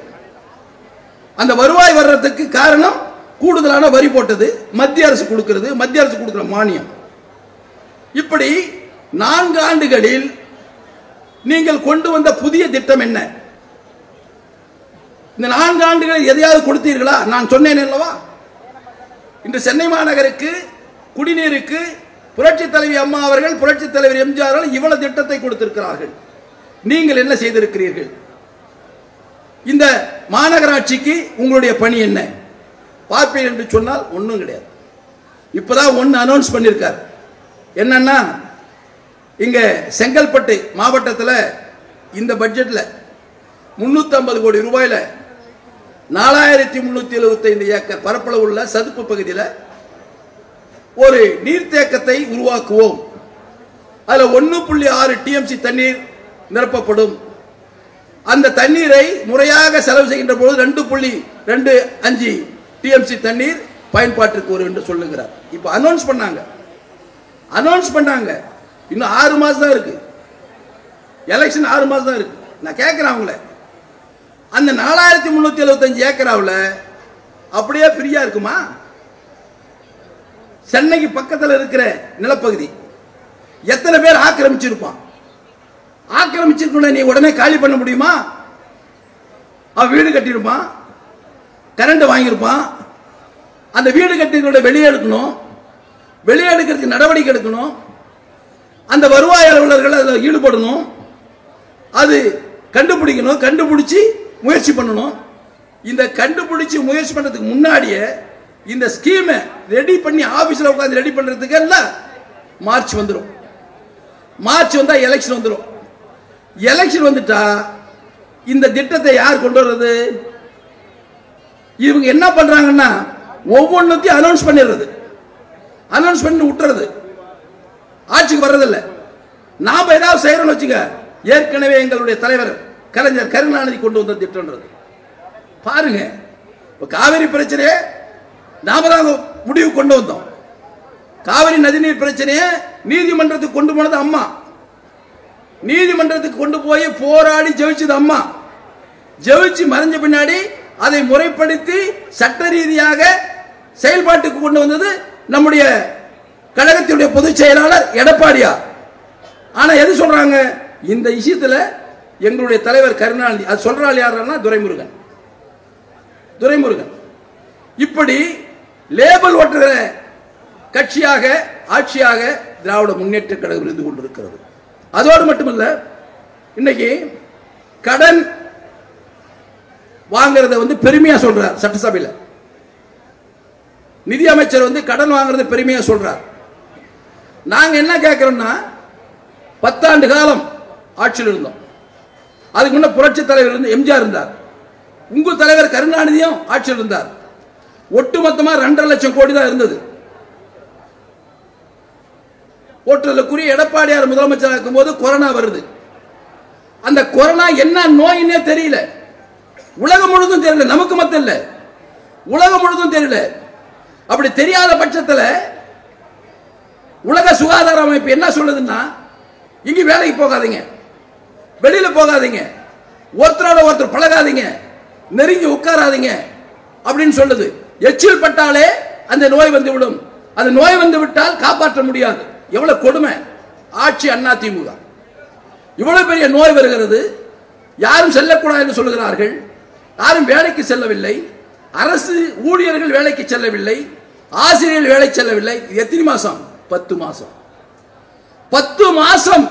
அந்த வருவாய் வர்றதுக்கு காரணம் கூடுதலான வரி போட்டது, மத்திய அரசு கொடுக்கிறது, மத்திய அரசு கொடுக்கிற மானியம். இப்படி 4 ஆண்டுகளில் நீங்கள் கொண்டு வந்த புதிய திட்டம் என்ன? இந்த 4 ஆண்டுகளில் எதையாவது கொடுத்தீர்களா? நான் சொன்னேன் அல்லவா, இன்று சென்னை மாநகருக்கு குடிநீருக்கு புரட்சி தலைவி அம்மா அவர்கள், புரட்சி தலைவர் எம்ஜிஆர் அவர்கள் இவ்வளவு திட்டத்தை கொடுத்திருக்கிறார்கள். நீங்கள் என்ன செய்திருக்கிறீர்கள்? இந்த மாநகராட்சிக்கு உங்களுடைய பணி என்ன பார்ப்பீர்கள் என்று சொன்னால் ஒன்றும் கிடையாது. இப்பதான் ஒன்னு அனௌன்ஸ் பண்ணியிருக்கார். என்னன்னா, இங்க செங்கல்பட்டு மாவட்டத்தில் இந்த பட்ஜெட்ல 350 கோடி ரூபாயில 4,375 ஏக்கர் பரப்பளவு உள்ள சதுப்பு பகுதியில் ஒரு நீர்த்தேக்கத்தை உருவாக்குவோம். அதுல 1.6 டிஎம்சி தண்ணீர் நிரப்பப்படும். அந்த தண்ணீரை முறையாக செலவு செய்கின்ற போது 2.25 டிஎம்சி தண்ணீர் பயன்பாட்டிற்கு வரும் என்று சொல்லுகிறார். இப்ப அனௌன்ஸ் பண்ணாங்க. இன்னும் 6 மாசம் தான் இருக்கு. எலெக்ஷன் 6 மாசம் தான் இருக்கு. நான் கேட்கிறேன் அவங்கள, அந்த 4,375 ஏக்கராவில் அப்படியே ஃப்ரீயா இருக்குமா? சென்னைக்கு பக்கத்தில் இருக்கிற நிலப்பகுதி எத்தனை பேர் ஆக்கிரமிச்சிருப்பான்? ஆக்கிரமிச்சிருக்க நீ உடனே காலி பண்ண முடியுமா? அவன் வீடு கட்டியிருப்பான், கரண்ட் வாங்கியிருப்பான். அந்த வீடு கட்டினோட வெளியே எடுக்கணும், வெளியே எடுக்கிறதுக்கு நடவடிக்கை எடுக்கணும். அந்த வருவாய் அலுவலர்கள் அதில் ஈடுபடணும், அது கண்டுபிடிக்கணும், கண்டுபிடிச்சி முயற்சி பண்ணணும். இந்த கண்டுபிடிச்சி முயற்சி பண்றதுக்கு முன்னாடியே இந்த ஸ்கீமை ரெடி பண்ணி ஆபீஸ்ல உட்கார்ந்து ரெடி பண்றதுக்கு எல்லாம் மார்ச் வந்துடும். மார்ச் வந்தா எலெக்ஷன் வந்துடும். எலெக்ஷன் வந்துட்டா இந்த திட்டத்தை யார் கொண்டு வர்றது? இவங்க என்ன பண்றாங்கன்னா ஒவ்வொன்றுத்தையும் அனௌன்ஸ் பண்ணிடுறது, அனௌன்ஸ் பண்ணி விட்டுறது, ஆட்சிக்கு வர்றதில்லை. நாம ஏதாவது செய்யறோம்னு வச்சுக்க, ஏற்கனவே எங்களுடைய தலைவர் கலைஞர் கருணாநிதி கொண்டு வந்த திட்டம்ன்றது பாருங்க. காவிரி பிரச்சனையை நாம தான் முடிவு கொண்டு வந்தோம். காவிரி நதிநீர் பிரச்சனையை நீதிமன்றத்துக்கு கொண்டு போனது அம்மா, நீதிமன்றத்துக்கு கொண்டு போய் போராடி ஜெயிச்சது அம்மா. ஜெயிச்சு மறைஞ்ச பின்னாடி அதை முறைப்படுத்தி சட்ட ரீதியாக செயல்பாட்டுக்கு கொண்டு வந்தது நம்முடைய கழகத்தினுடைய பொதுச் செயலாளர் எடப்பாடியார். ஆனா எது சொல்றாங்க? இந்த விஷயத்துல எங்களுடைய தலைவர் கருணாநிதி. அது சொல்றாள் யாருன்னா துரைமுருகன். துரைமுருகன் இப்படி லேபல் ஓட்டுகிற கட்சியாக ஆட்சியாக திராவிட முன்னேற்ற கழகம் இருந்து கொண்டிருக்கிறது. அதோடு மட்டுமல்ல, இன்னைக்கு கடன் வாங்குறத பெருமையா சொல்றார். சட்டசபையில் நிதி அமைச்சர் கடன் வாங்குறத பெருமையா சொல்றார். நாங்க என்ன கேட்கிறோம்னா, 10 ஆண்டு காலம் ஆட்சியில் இருந்தோம். அதுக்கு முன்ன புரட்சி தலைவர் எம்ஜிஆர் இருந்தார். உங்க தலைவர் கருணாநிதியும் ஆட்சியில் இருந்தார். ஒட்டுமொத்தமா 2.5 லட்சம் கோடி தான் இருந்தது. போற்றலுக்குரிய எடப்பாடியார் முதலமைச்சர் இருக்கும் போது கொரோனா வருது. அந்த கொரோனா என்ன நோயினே தெரியல, உலகம் முழுதும் தெரியல, நமக்கு மட்டும் இல்ல, உலகம் முழுதும் தெரியல. அப்படி தெரியாத பட்சத்தில் உலக சுகாதார அமைப்பு என்ன சொல்லுதுன்னா, இங்க வேலைக்கு போகாதீங்க, வெளியில போகாதீங்க, ஒருத்தரோட ஒருத்தர் பழகாதீங்க, நெருங்கி உட்காராதீங்க அப்படின்னு சொல்லுது. எச்சில் பட்டாலே அந்த நோய் வந்துவிடும். அந்த நோய் வந்து விட்டால் காப்பாற்ற முடியாது. எவ்வளவு கொடுமை ஆட்சி அதிமுக. இவ்வளவு பெரிய நோய் வருகிறது, யாரும் செல்லக்கூடாது என்று சொல்லுகிறார்கள். யாரும் வேலைக்கு செல்லவில்லை, அரசு ஊழியர்கள் வேலைக்கு செல்லவில்லை, ஆசிரியர்கள் வேலைக்கு செல்லவில்லை. எத்தனை மாசம்? 10 மாசம். 10 மாசம்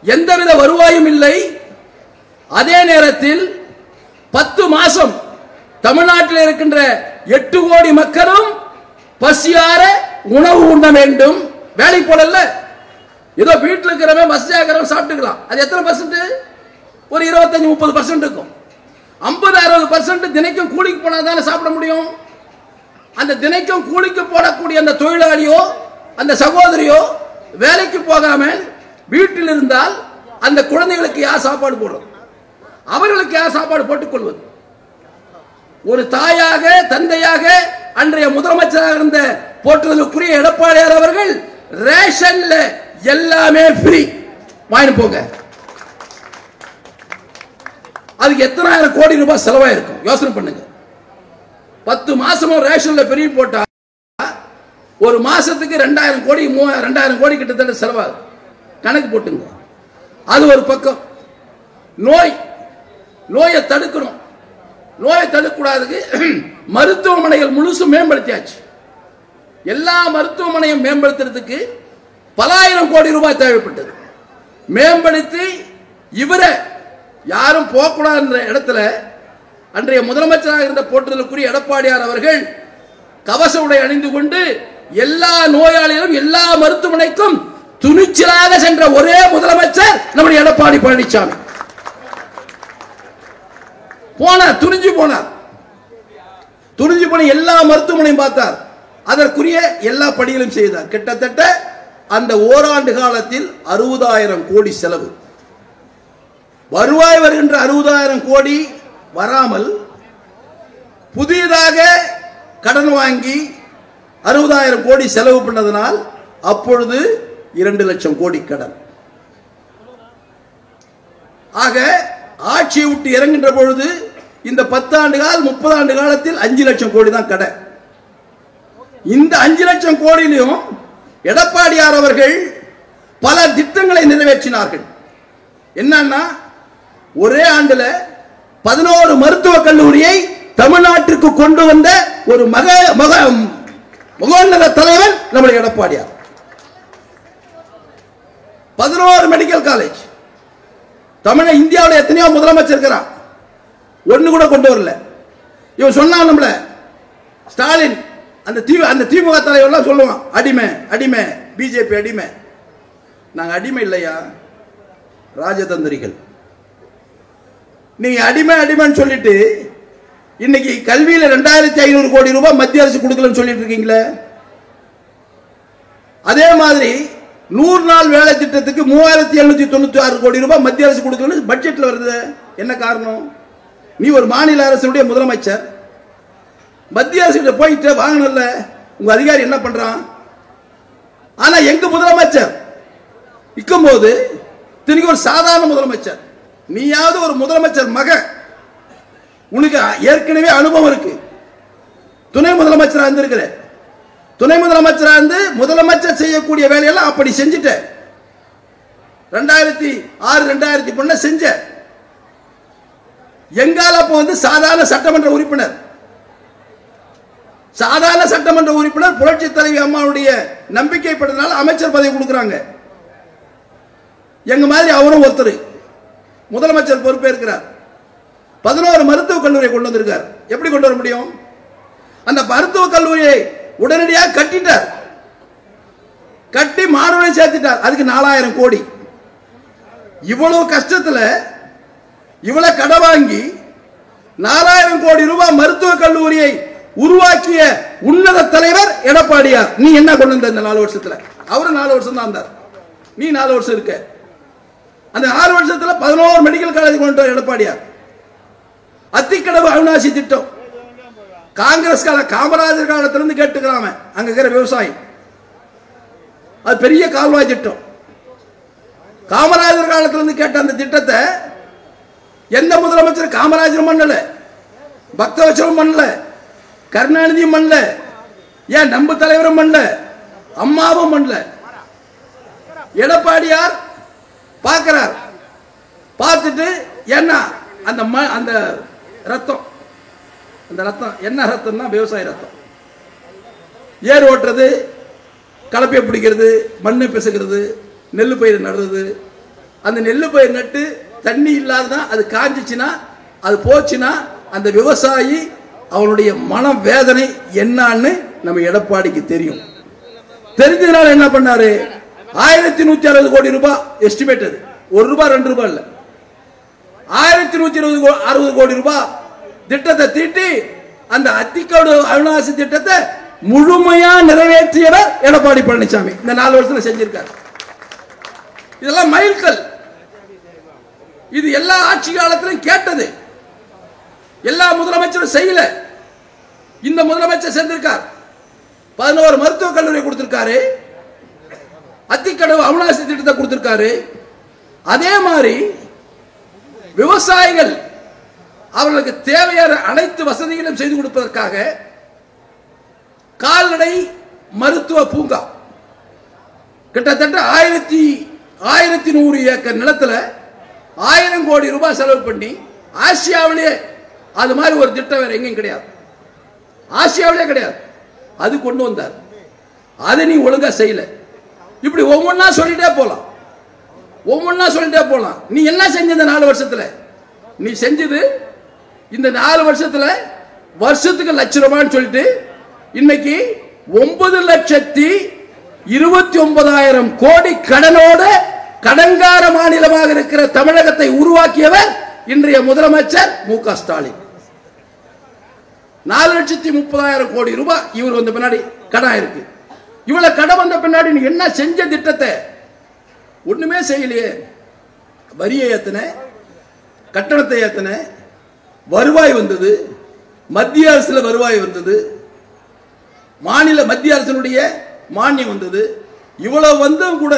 எந்தவித வருவாயும் இல்லை. அதே நேரத்தில் 10 மாசம் தமிழ்நாட்டில் இருக்கின்ற 8 கோடி மக்களும் பசியார உணவு உண்ண வேண்டும். வேலை போடல, ஏதோ வீட்டில் இருக்கிறவன் பசியாகிறவன் சாப்பிட்டுக்கலாம். அது எத்தனை பர்சன்ட்? ஒரு 25-30% இருக்கும். 50-60% தினைக்கும் கூலிக்கு போனா தானே சாப்பிட முடியும். அந்த தினைக்கும் கூலிக்கு போடக்கூடிய அந்த தொழிலாளியோ அந்த சகோதரியோ வேலைக்கு போகாமல் வீட்டில் இருந்தால் அந்த குழந்தைகளுக்கு யார் சாப்பாடு போடுறது? அவர்களுக்கு யார் சாப்பாடு போட்டுக் கொள்வது? ஒரு தாயாக தந்தையாக அன்றைய முதலமைச்சராக இருந்த போற்றுதலுக்குரிய எடப்பாடியார் அவர்கள் ரேஷன்ல எல்லாமே ஃப்ரீ வாங்கி போங்க. அதுக்கு எத்தனாயிரம் கோடி ரூபாய் செலவாயிருக்கும் யோசனை பண்ணுங்க. 10 மாசமும் ரேஷன்ல ஃப்ரீ போட்டா ஒரு மாசத்துக்கு 2000 கோடி 2000 கோடி கிட்டத்தட்ட செலவாகும். கணக்கு போட்டுங்க. அது ஒரு பக்கம். நோயை தடுக்கணும். நோயை தடுக்கூடாதுக்கு மருத்துவமனைகள் முழுசும் மேம்படுத்தியாச்சு. எல்லா மருத்துவமனையும் மேம்படுத்துறதுக்கு பல ஆயிரம் கோடி ரூபாய் தேவைப்பட்டது. மேம்படுத்தி இவரை யாரும் போகக்கூடாது இடத்துல அன்றைய முதலமைச்சராக இருந்த போற்றுதலுக்குரிய எடப்பாடியார் அவர்கள் கவச உடை அணிந்து கொண்டு எல்லா நோயாளிகளும் எல்லா மருத்துவமனைக்கும் துணிச்சலாக சென்ற ஒரே முதலமைச்சர் நம்முடைய எடப்பாடி பழனிசாமி. போனார், துணிஞ்சு போனார். துணிஞ்சு போன எல்லா மருத்துவமனையும் பார்த்தார். அதற்குரிய எல்லா பணிகளும் செய்தார். கிட்டத்தட்ட அந்த ஓராண்டு காலத்தில் 60,000 கோடி செலவு. வருவாய் வருகின்ற 60,000 கோடி வராமல் புதியதாக கடன் வாங்கி 60,000 கோடி செலவு பண்ணதனால் அப்பொழுது 2 லட்சம் கோடி கடன். ஆக ஆட்சியை விட்டு இறங்குகின்ற பொழுது இந்த 10 ஆண்டு காலம் 30 ஆண்டு காலத்தில் 5 லட்சம் கோடி தான் கடன். இந்த 5 லட்சம் கோடியிலும் எடப்பாடியார் அவர்கள் பல திட்டங்களை நிறைவேற்றினார்கள். என்னன்னா, ஒரே ஆண்டுல 11 மருத்துவக் கல்லூரியை தமிழ்நாட்டிற்கு கொண்டு வந்த ஒரு மகோன்னத தலைவர் நம்முடைய எடப்பாடியார். 11 மெடிக்கல் காலேஜ். தமிழ இந்தியாவில் எத்தனையோ முதலமைச்சர் இருக்கிறான், ஒன்னு கூட கொண்டு வரல. இவன் சொன்னான், நம்மள ஸ்டாலின் அந்த திமுக தலைவர்லாம் சொல்லுவான், அடிமை அடிமை, பிஜேபி அடிமை. நாங்க அடிமை இல்லையா, ராஜதந்திரிகள். நீங்க அடிமை அடிமைன்னு சொல்லிட்டு இன்னைக்கு கல்வியில 2500 கோடி ரூபாய் மத்திய அரசு கொடுக்கலன்னு சொல்லிட்டு இருக்கீங்களே. அதே மாதிரி 100 நாள் வேலை திட்டத்துக்கு 3796 கோடி ரூபாய் மத்திய அரசு கொடுக்கலன்னு பட்ஜெட்ல வருது. என்ன காரணம்? நீ ஒரு மாநில அரசுடைய முதலமைச்சர், மத்திய அரசு போயிட்டு வாங்கணும்ல, உங்க அதிகாரி என்ன பண்றான்? ஆனா எங்க முதலமைச்சர் இருக்கும்போது தினக்கு ஒரு சாதாரண முதலமைச்சர், நீயாவது ஒரு முதலமைச்சர் மகன், உனக்கு ஏற்கனவே அனுபவம் இருக்கு, துணை முதலமைச்சரா இருந்திருக்கிற, துணை முதலமைச்சரா இருந்து முதலமைச்சர் செய்யக்கூடிய வேலையெல்லாம் அப்படி செஞ்சுட்ட. 2006 2010 செஞ்ச. எங்கால அப்ப சாதாரண சட்டமன்ற உறுப்பினர், சாதாரண சட்டமன்ற உறுப்பினர் புரட்சி தலைவி அம்மாவுடைய நம்பிக்கை படுறதுனால அமைச்சர் பதவி கொடுக்குறாங்க. எங்க மாதிரி அவரும் ஒருத்தர் முதலமைச்சர் பொறுப்பேற்கிறார். 11 மருத்துவக் கல்லூரியை கொண்டு வந்திருக்கார். எப்படி கொண்டு வர முடியும்? அந்த மருத்துவக் கல்லூரியை உடனடியாக கட்டிட்டார், கட்டி மாணவனை சேர்த்துட்டார். அதுக்கு 4000 கோடி. இவ்வளவு கஷ்டத்துல இவ்வளவு கடன் வாங்கி 4000 கோடி ரூபாய் மருத்துவக் கல்லூரியை உருவாக்கிய உன்னத தலைவர் எடப்பாடியார். நீ என்ன கொண்டு வந்த இந்த 4 வருஷத்துல? அவரு 4 வருஷம் தான் இருந்தார், நீ 4 வருஷம் இருக்க. அந்த 6 வருஷத்துல 11 மெடிக்கல் காலேஜ் கொண்டு வர எடப்பாடியார். அத்திக்கடவு அவிநாசி திட்டம் காங்கிரஸ் கால காமராஜர் காலத்திலிருந்து கேட்டுக்கிறாம அங்க இருக்கிற விவசாயி, அது பெரிய கால்வாய் திட்டம். காமராஜர் காலத்திலிருந்து கேட்ட அந்த திட்டத்தை எந்த முதலமைச்சர் காமராஜரும் பண்ணல, பக்தவச்சலும் பண்ணல, கருணாநிதியும் பண்ணல, ஏன் நம்ம தலைவரும் பண்ணல, அம்மாவும் பண்ணல. எடப்பாடியார் பார்க்கிறார், பார்த்துட்டு என்ன அந்த அந்த ரத்தம், அந்த ரத்தம் என்ன ரத்தம்னா விவசாய ரத்தம். ஏர் ஓட்டுறது, கலப்பையை பிடிக்கிறது, மண்ணை பிசைக்கிறது, நெல் பயிர் நடுறது. அந்த நெல் பயிர் நட்டு தண்ணி இல்லாததான் அது காஞ்சிச்சுன்னா, அது போச்சுன்னா அந்த விவசாயி அவனுடைய மன வேதனை என்னன்னு நம்ம எடப்பாடிக்கு தெரியும். தெரிஞ்சதுனால என்ன பண்ணாரு? 1160 கோடி ரூபாய் எஸ்டிமேட், 1 ரூபாய் 2 ரூபாய் இல்ல, 1160 கோடி ரூபாய் திட்டத்தை தீட்டி அந்த அத்திக்கடவு அவிநாசி திட்டத்தை முழுமையா நிறைவேற்றியவர் எடப்பாடி பழனிசாமி. இந்த 4 வருஷத்துல செஞ்சிருக்கார். இதெல்லாம் மைல்கல். இது எல்லா ஆட்சி காலத்திலும் கேட்டது, எல்லா முதலமைச்சரும் செய்யல. இந்த முதலமைச்சர் செஞ்சிருக்கார். 11 மருத்துவக் கல்லூரி கொடுத்திருக்காரு, அத்திக்கடவு அவிநாசி திட்டத்தை கொடுத்திருக்காரு. அதே மாதிரி விவசாயிகள் அவர்களுக்கு தேவையான அனைத்து வசதிகளும் செய்து கொடுப்பதற்காக கால்நடை மருத்துவ பூங்கா கிட்டத்தட்ட 1100 ஏக்கர் நிலத்துல 1000 கோடி ரூபாய் செலவு பண்ணி, ஆசியாவிலே அது மாதிரி ஒரு திட்டம் வேற எங்கேயும் கிடையாது, ஆசியாவிலே கிடையாது, அது கொண்டு வந்தார். அதை நீ ஒழுங்கா செய்யல. இப்படி ஒவ்வொன்னா சொல்லிட்டே போலாம், ஒவ்வொன்னா சொல்லிட்டே போலாம். நீ என்ன செஞ்ச இந்த 4 வருஷத்துல? நீ செஞ்சது இந்த 4 வருஷத்துல வருஷத்துக்கு லட்சம் ரூபான்னு சொல்லிட்டு இன்னைக்கு 9,29,000 கோடி கடனோட கடன்கார மாநிலமாக இருக்கிற தமிழகத்தை உருவாக்கியவர் இன்றைய முதலமைச்சர் மு.க. ஸ்டாலின். 4,30,000 கோடி ரூபாய் இவர் வந்த பின்னாடி கடன் இருக்கு. இவ்வளவு கடன் வந்த பின்னாடி நீ என்ன செஞ்ச திட்டத்தை? ஒண்ணுமே செய்யலையே. வரியை ஏத்தன, கட்டணத்தை ஏத்தன, வருவாய் வந்தது, மத்திய அரசுல வருவாய் வந்தது, மாநில மத்திய அரசினுடைய மானியம் வந்தது. இவ்வளவு வந்தும் கூட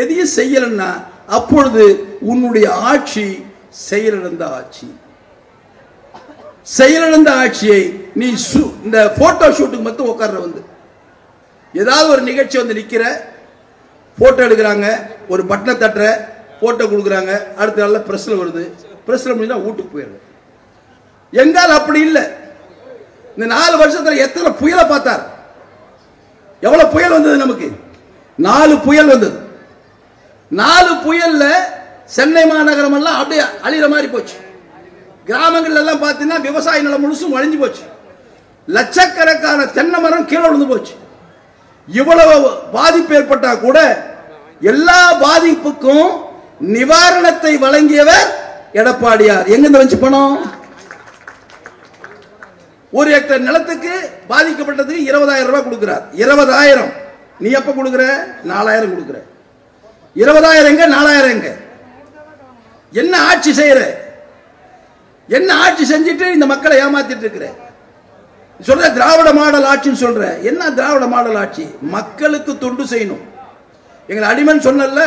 எதையும் செய்யலன்னா அப்பொழுது உன்னுடைய ஆட்சி செயலிழந்த ஆட்சி. செயலிழந்த ஆட்சியை நீ இந்த போட்டோ ஷூட்டுக்கு மட்டும் உட்கார்ற வந்து ஏதாவது ஒரு நிகழ்ச்சி வந்து நிக்கிற, போட்டோ எடுக்கிறாங்க, ஒரு பட்டனை தட்டுற, போட்டோ கொடுக்குறாங்க, அடுத்த நாள்ல பிரஸ்ல வருது, பிரஸ்ல முடிஞ்சா வீட்டுக்கு போயிடுது. எங்கால் அப்படி இல்லை. இந்த 4 வருஷத்துல எத்தனை புயலை பார்த்தார்? எவ்வளவு புயல் வந்தது? நமக்கு 4 புயல் வந்தது. 4 புயல்ல சென்னை மாநகரம் எல்லாம் அப்படியே அழிகிற மாதிரி போச்சு. கிராமங்கள் எல்லாம் பார்த்தீங்கன்னா விவசாய நிலம் முழுசும் அழிஞ்சு போச்சு. லட்சக்கணக்கான தென்னை மரம் கீழே விழுந்து போச்சு. இவ்வளவு பாதிப்பு ஏற்பட்டா கூட எல்லா பாதிப்புக்கும் நிவாரணத்தை வழங்கியவர் எடப்பாடியார். எங்க வந்து பணம்? ஒரு ஹெக்டர் நிலத்துக்கு பாதிக்கப்பட்டது 20,000 ரூபாய் கொடுக்கிறார். 20,000 நீ எப்ப கொடுக்கிற? 4,000 கொடுக்கிற. 20,000 எங்க, 4,000 எங்க? என்ன ஆட்சி செய்யற? என்ன ஆட்சி செஞ்சிட்டு இந்த மக்களை ஏமாத்திட்டு இருக்கிற? சொல்ற திராவிட மாடல் ஆட்சின்னு சொல்ற. என்ன திராவிட மாடல் ஆட்சி? மக்களுக்கு தொண்டு செய்யணும். எங்களை அடிமன் சொன்னல.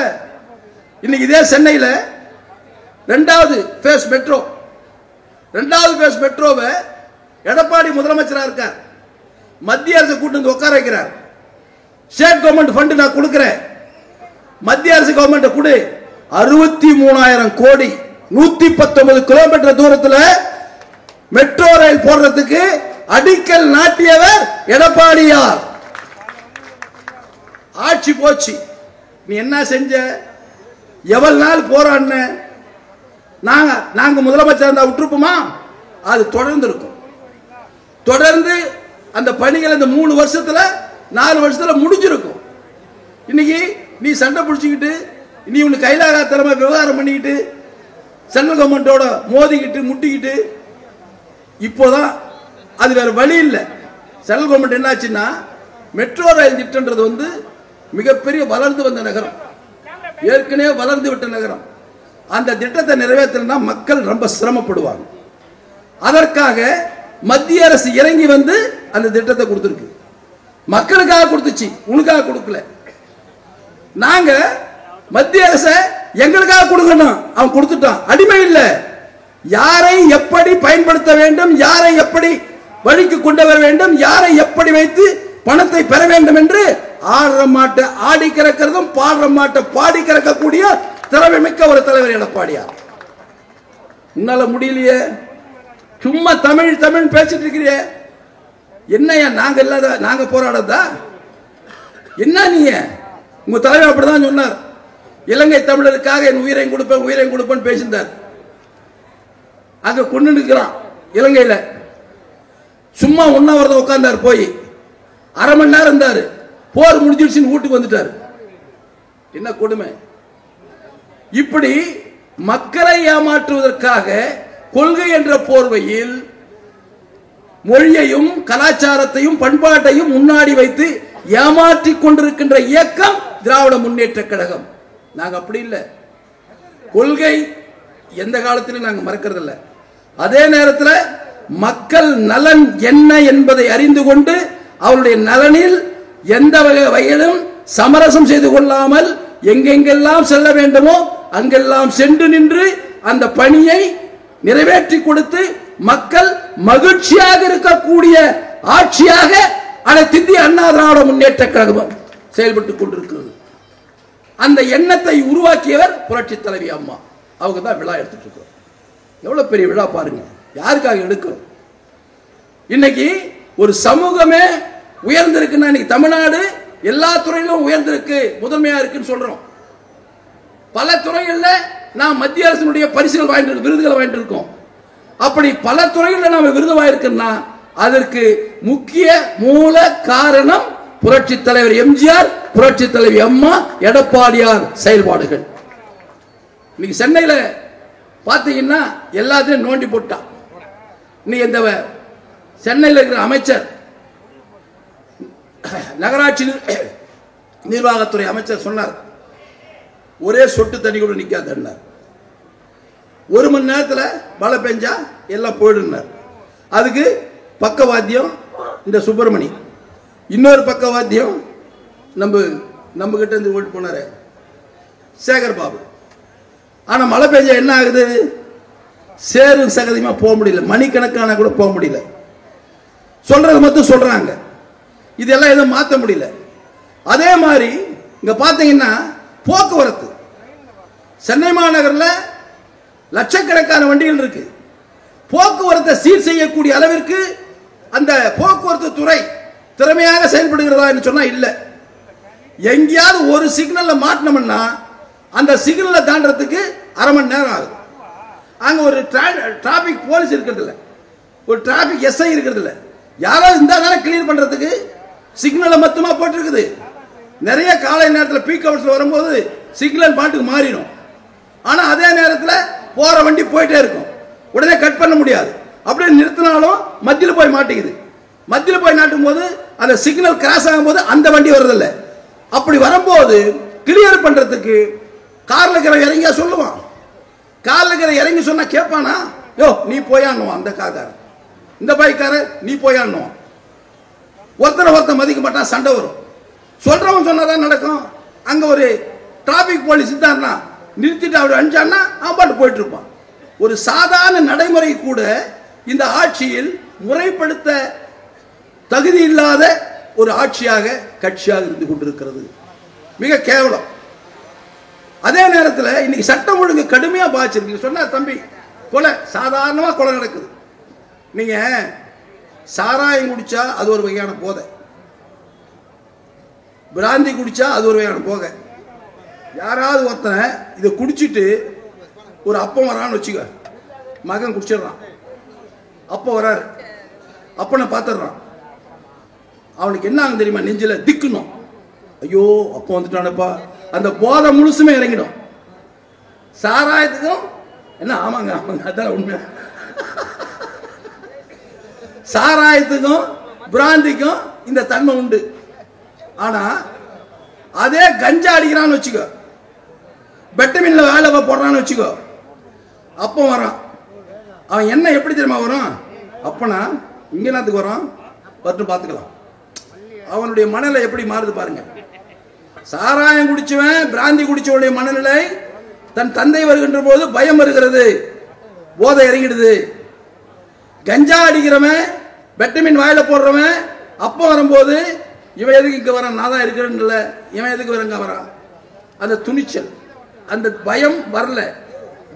இன்னைக்கு இதே சென்னையில் 2வது பேஸ் மெட்ரோ, 2வது பேஸ் மெட்ரோவை எடப்பாடி முதலமைச்சரா இருக்கார். மத்திய அரசு கூட்டு உட்கார வைக்கிறார். ஸ்டேட் கவர்மெண்ட் ஃபண்ட் நான் கொடுக்கிறேன், மத்திய அரசு கவர்மெண்ட் கொடு. 63,000 கோடி 119 கிலோமீட்டர் தூரத்தில் மெட்ரோ ரயில் போடுறதுக்கு அடிக்கல் நாட்டியவர் எடப்பாடியார். ஆட்சி போச்சு. நீ என்ன செஞ்ச? எவ்வளவு நாள் போராடின? நாங்க முதலமைச்சர் இருந்தா விட்டுருப்போமா? அது தொடர்ந்து இருக்கும். தொடர்ந்து அந்த பணிகள் இந்த 3 வருஷத்துல 4 வருஷத்துல முடிஞ்சிருக்கும். இன்னைக்கு நீ சண்டை பிடிச்சிக்கிட்டு, நீ உனக்கு கைலாகாத்தனமா விவகாரம் பண்ணிக்கிட்டு, சென்ட்ரல் கவர்மெண்டோட மோதிக்கிட்டு முட்டிக்கிட்டு, இப்போதான் அது வேற வழி இல்லை. சென்ட்ரல் கவர்மெண்ட் என்னாச்சுன்னா, மெட்ரோ ரயில் திட்டம்ன்றது வந்து மிகப்பெரிய வளர்ந்து வந்த நகரம், ஏற்கனவே வளர்ந்து விட்ட நகரம். அந்த திட்டத்தை நிறைவேற்றணும்னா மக்கள் ரொம்ப சிரமப்படுவாங்க. அதற்காக மத்திய அரசு இறங்கி வந்து அந்த திட்டத்தை கொடுத்துருக்கு. மக்களுக்காக கொடுத்துச்சு, உனக்காக கொடுக்கல. நாங்க மத்திய அரசை எங்களுக்காக கொடுக்கணும், அவன் கொடுத்துட்டான். அடிமை இல்லை. யாரை எப்படி பயன்படுத்த வேண்டும், யாரை எப்படி வழிக்கு கொண்டு வர வேண்டும், யாரை எப்படி வைத்து பணத்தை பெற வேண்டும் என்று ஆடுற மாட்டை ஆடி கிடக்கிறதும் பாடுற மாட்டை பாடி கிடக்கக்கூடிய திறமை மிக்க ஒரு தலைவர் எடப்பாடியார். உன்னால முடியலையே, சும்மா தமிழ் தமிழ் பேசிட்டு இருக்கிறிய. என்னையா நாங்க இல்லாத நாங்க போராடதா? என்ன நீங்க? உங்க தலைவர் அப்படிதான் சொன்னார். இலங்கை தமிழருக்காக என் உயிரையும் கொடுப்பேன் உயிரையும் கொடுப்பேன் பேசினார். அங்க கொண்டு நிற்கிறான் இலங்கையில. சும்மா உண்ணாவிரதம் உட்கார்ந்தார். போய் 1/2 மணி நேரம் இருந்தாரு. போர் முடிஞ்சிருச்சுன்னு வீட்டுக்கு வந்துட்டாரு. என்ன கொடுமை! இப்படி மக்களை ஏமாற்றுவதற்காக கொள்கை என்ற போர்வையில் மொழியையும் கலாச்சாரத்தையும் பண்பாட்டையும் முன்னாடி வைத்து ஏமாற்றிக் கொண்டிருக்கின்ற இயக்கம் திராவிட முன்னேற்ற கழகம். நாங்க அப்படி இல்லை. கொள்கை எந்த காலத்திலும் நாங்க மறக்கிறது இல்லை. அதே நேரத்தில் மக்கள் நலன் என்ன என்பதை அறிந்து கொண்டு அவருடைய நலனில் எந்த வகையிலும் சமரசம் செய்து கொள்ளாமல் எங்கெங்கெல்லாம் செல்ல வேண்டுமோ அங்கெல்லாம் சென்று நின்று அந்த பணியை நிறைவேற்றி கொடுத்து மக்கள் மகிழ்ச்சியாக இருக்கக்கூடிய ஆட்சியாக அனைத்து இந்திய அண்ணா திராவிட முன்னேற்ற கழகம் செயல்பட்டுக் கொண்டிருக்கிறது. அந்த எண்ணத்தை உருவாக்கியவர் புரட்சி தலைவி அம்மா. அவங்க தான் விழா எடுத்துட்டு இருக்கிறோம். எவ்வளவு பெரிய விழா பாருங்க. யாருக்காக எடுக்கிறோம்? இன்னைக்கு ஒரு சமூகமே உயர்ந்திருக்குன்னா, இன்னைக்கு தமிழ்நாடு எல்லா துறையிலும் உயர்ந்திருக்கு, முதன்மையா இருக்குன்னு சொல்றோம். பல துறைகளில் நாம் மத்திய அரசினுடைய பரிசுகள் வாங்கிட்டு விருதுகளை வாங்கிட்டு இருக்கோம். அப்படி பல துறைகளில் நாம் விருது வாங்கியிருக்கோம்னா அதற்கு முக்கிய மூல காரணம் புரட்சி தலைவர் எம்ஜிஆர், புரட்சி தலைவி அம்மா, எடப்பாடியார் செயல்பாடுகள். இன்னைக்கு சென்னையில் பார்த்தீங்கன்னா எல்லாத்தையும் நோண்டி போட்டான். இன்னைக்கு இந்த சென்னையில் இருக்கிற அமைச்சர், நகராட்சி நிர்வாகத்துறை அமைச்சர் சொன்னார், ஒரே சொட்டு தண்ணி கூட நிக்காதுன்னார். 1 மணி நேரத்தில் மழை பெஞ்சா எல்லாம் போயிடுனார். அதுக்கு பக்கவாத்தியம் இந்த சுப்பிரமணி, இன்னொரு பக்கவாத்தியம் நம்ம கிட்ட இருந்து ஓட்டு போனாரு சேகர் பாபு. ஆனா மழை பெஞ்சா என்ன ஆகுது? சேரும் சகதியமா போக முடியல, மணிக்கணக்கான கூட போக முடியல. சொல்றது மட்டும் சொல்றாங்க, இதெல்லாம் எதுவும் மாற்ற முடியல. அதே மாதிரி இங்க பாத்தீங்கன்னா போக்குவரத்து, சென்னை மாநகரில் லட்சக்கணக்கான வண்டிகள் இருக்கு. போக்குவரத்தை சீர் செய்யக்கூடிய அளவிற்கு அந்த போக்குவரத்து துறை திறமையாக செயல்படுகிறதா என்று சொன்னா இல்ல. எங்கேயாவது ஒரு சிக்னல்ல மாட்டினோம்னா அந்த சிக்னலை தாண்டறதுக்கு 1/2 மணி நேரம் ஆகுது. அங்க ஒரு டிராபிக் போலீஸ் இருக்கிறது இல்ல, ஒரு டிராபிக் எஸ்ஐ இருக்கிறது இல்ல. யாராவது இந்த நேரம் கிளியர் பண்றதுக்கு சிக்னலை மட்டுமா போட்டிருக்குது. நிறைய காலை நேரத்தில் பீக் ஹவர்ஸ்ல வரும்போது சிக்னல் பாட்டுக்கு மாறிடும். ஆனா அதே நேரத்தில் போற வண்டி போயிட்டே இருக்கும், உடனே கட் பண்ண முடியாது. அப்படியே நிறுத்தினாலும் மத்தியில் போய் மாட்டேங்குது. மத்தியில் போய் நாட்டும் போது அந்த சிக்னல் கிராஸ் ஆகும் போது அந்த வண்டி வருதில்ல. அப்படி வரும்போது கிளியர் பண்றதுக்கு கார்ல இருக்கிற இறங்கியா சொல்லுவான். கார்ல இருக்கிற இறங்கி சொன்னா கேட்பானா? யோ நீ போயான்னுவான் அந்த காக்கார, இந்த பைக்கார நீ போயான்னுவான். ஒருத்தர் மதிக்க மாட்டான், சண்டை வரும். சொல்றவன் சொன்னாதான் நடக்கும். அங்க ஒரு டிராபிக் போலீஸ் இருந்தாருன்னா நிறுத்திட்டு அவர் அனுப்பிச்சான்னா அவன் பாட்டு போயிட்டு இருப்பான். ஒரு சாதாரண நடைமுறை கூட இந்த ஆட்சியில் முறைப்படுத்த தகுதி இல்லாத ஒரு ஆட்சியாக கட்சியாக இருந்து கொண்டிருக்கிறது. மிக கேவலம். அதே நேரத்தில் இன்னைக்கு சட்டம் ஒழுங்கு கடுமையா பாதிச்சிருக்கு. சொன்னா தம்பி கொலை, சாதாரணமா கொலை நடக்குது. நீங்க சாராயம் குடிச்சா அது ஒரு வகையான போதை, பிராந்தி குடிச்சா அது ஒரு வகையான போதை. யாராவது ஒருத்தனை இதை குடிச்சிட்டு ஒரு அப்பம் வரான்னு வச்சுக்க, மகன் குடிச்சிடுறான், அப்போ வராரு, அப்பனை பார்த்துடுறான், அவனுக்கு என்ன ஆகும் தெரியுமா? நெஞ்சில திக்கணும், ஐயோ அப்போ வந்துட்டானப்பா, அந்த போதை முழுசுமே இறங்கிடும். சாராயத்துக்கும் என்ன, ஆமாங்க ஆமாங்க அதான் உண்மை, சாராயத்துக்கும் பிராந்திக்கும் இந்த தன்மை உண்டு. ஆனா அதே கஞ்சா அடிக்கிறான்னு வச்சுக்கோ, பெட்டமின்ல வேலை போடுறான்னு வச்சுக்கோ, அப்போ வரான். அவன் என்ன எப்படி தெரியுமா வரும்? அப்பனா இங்க என்னத்துக்கு வரான் பட்டு பார்த்துக்கலாம். அவனுடைய மனநிலை எப்படி மாறுது பாருங்க. சாராயம் குடிச்சவன் பிராந்தி குடிச்சவனுடைய மனநிலை, தன் தந்தை வருகின்ற போது பயம் வருகிறது, போதை இறங்கிடுது. கஞ்சா அடிக்கிறவன் பெட்டமின் வாயில போடுறவன் அப்போ வரும்போது இவன் எதுக்கு இங்க வரான், நான் தான் இருக்கிறேன், இவன் எதுக்கு வரங்க வரான். அந்த துணிச்சல், அந்த பயம் வரல,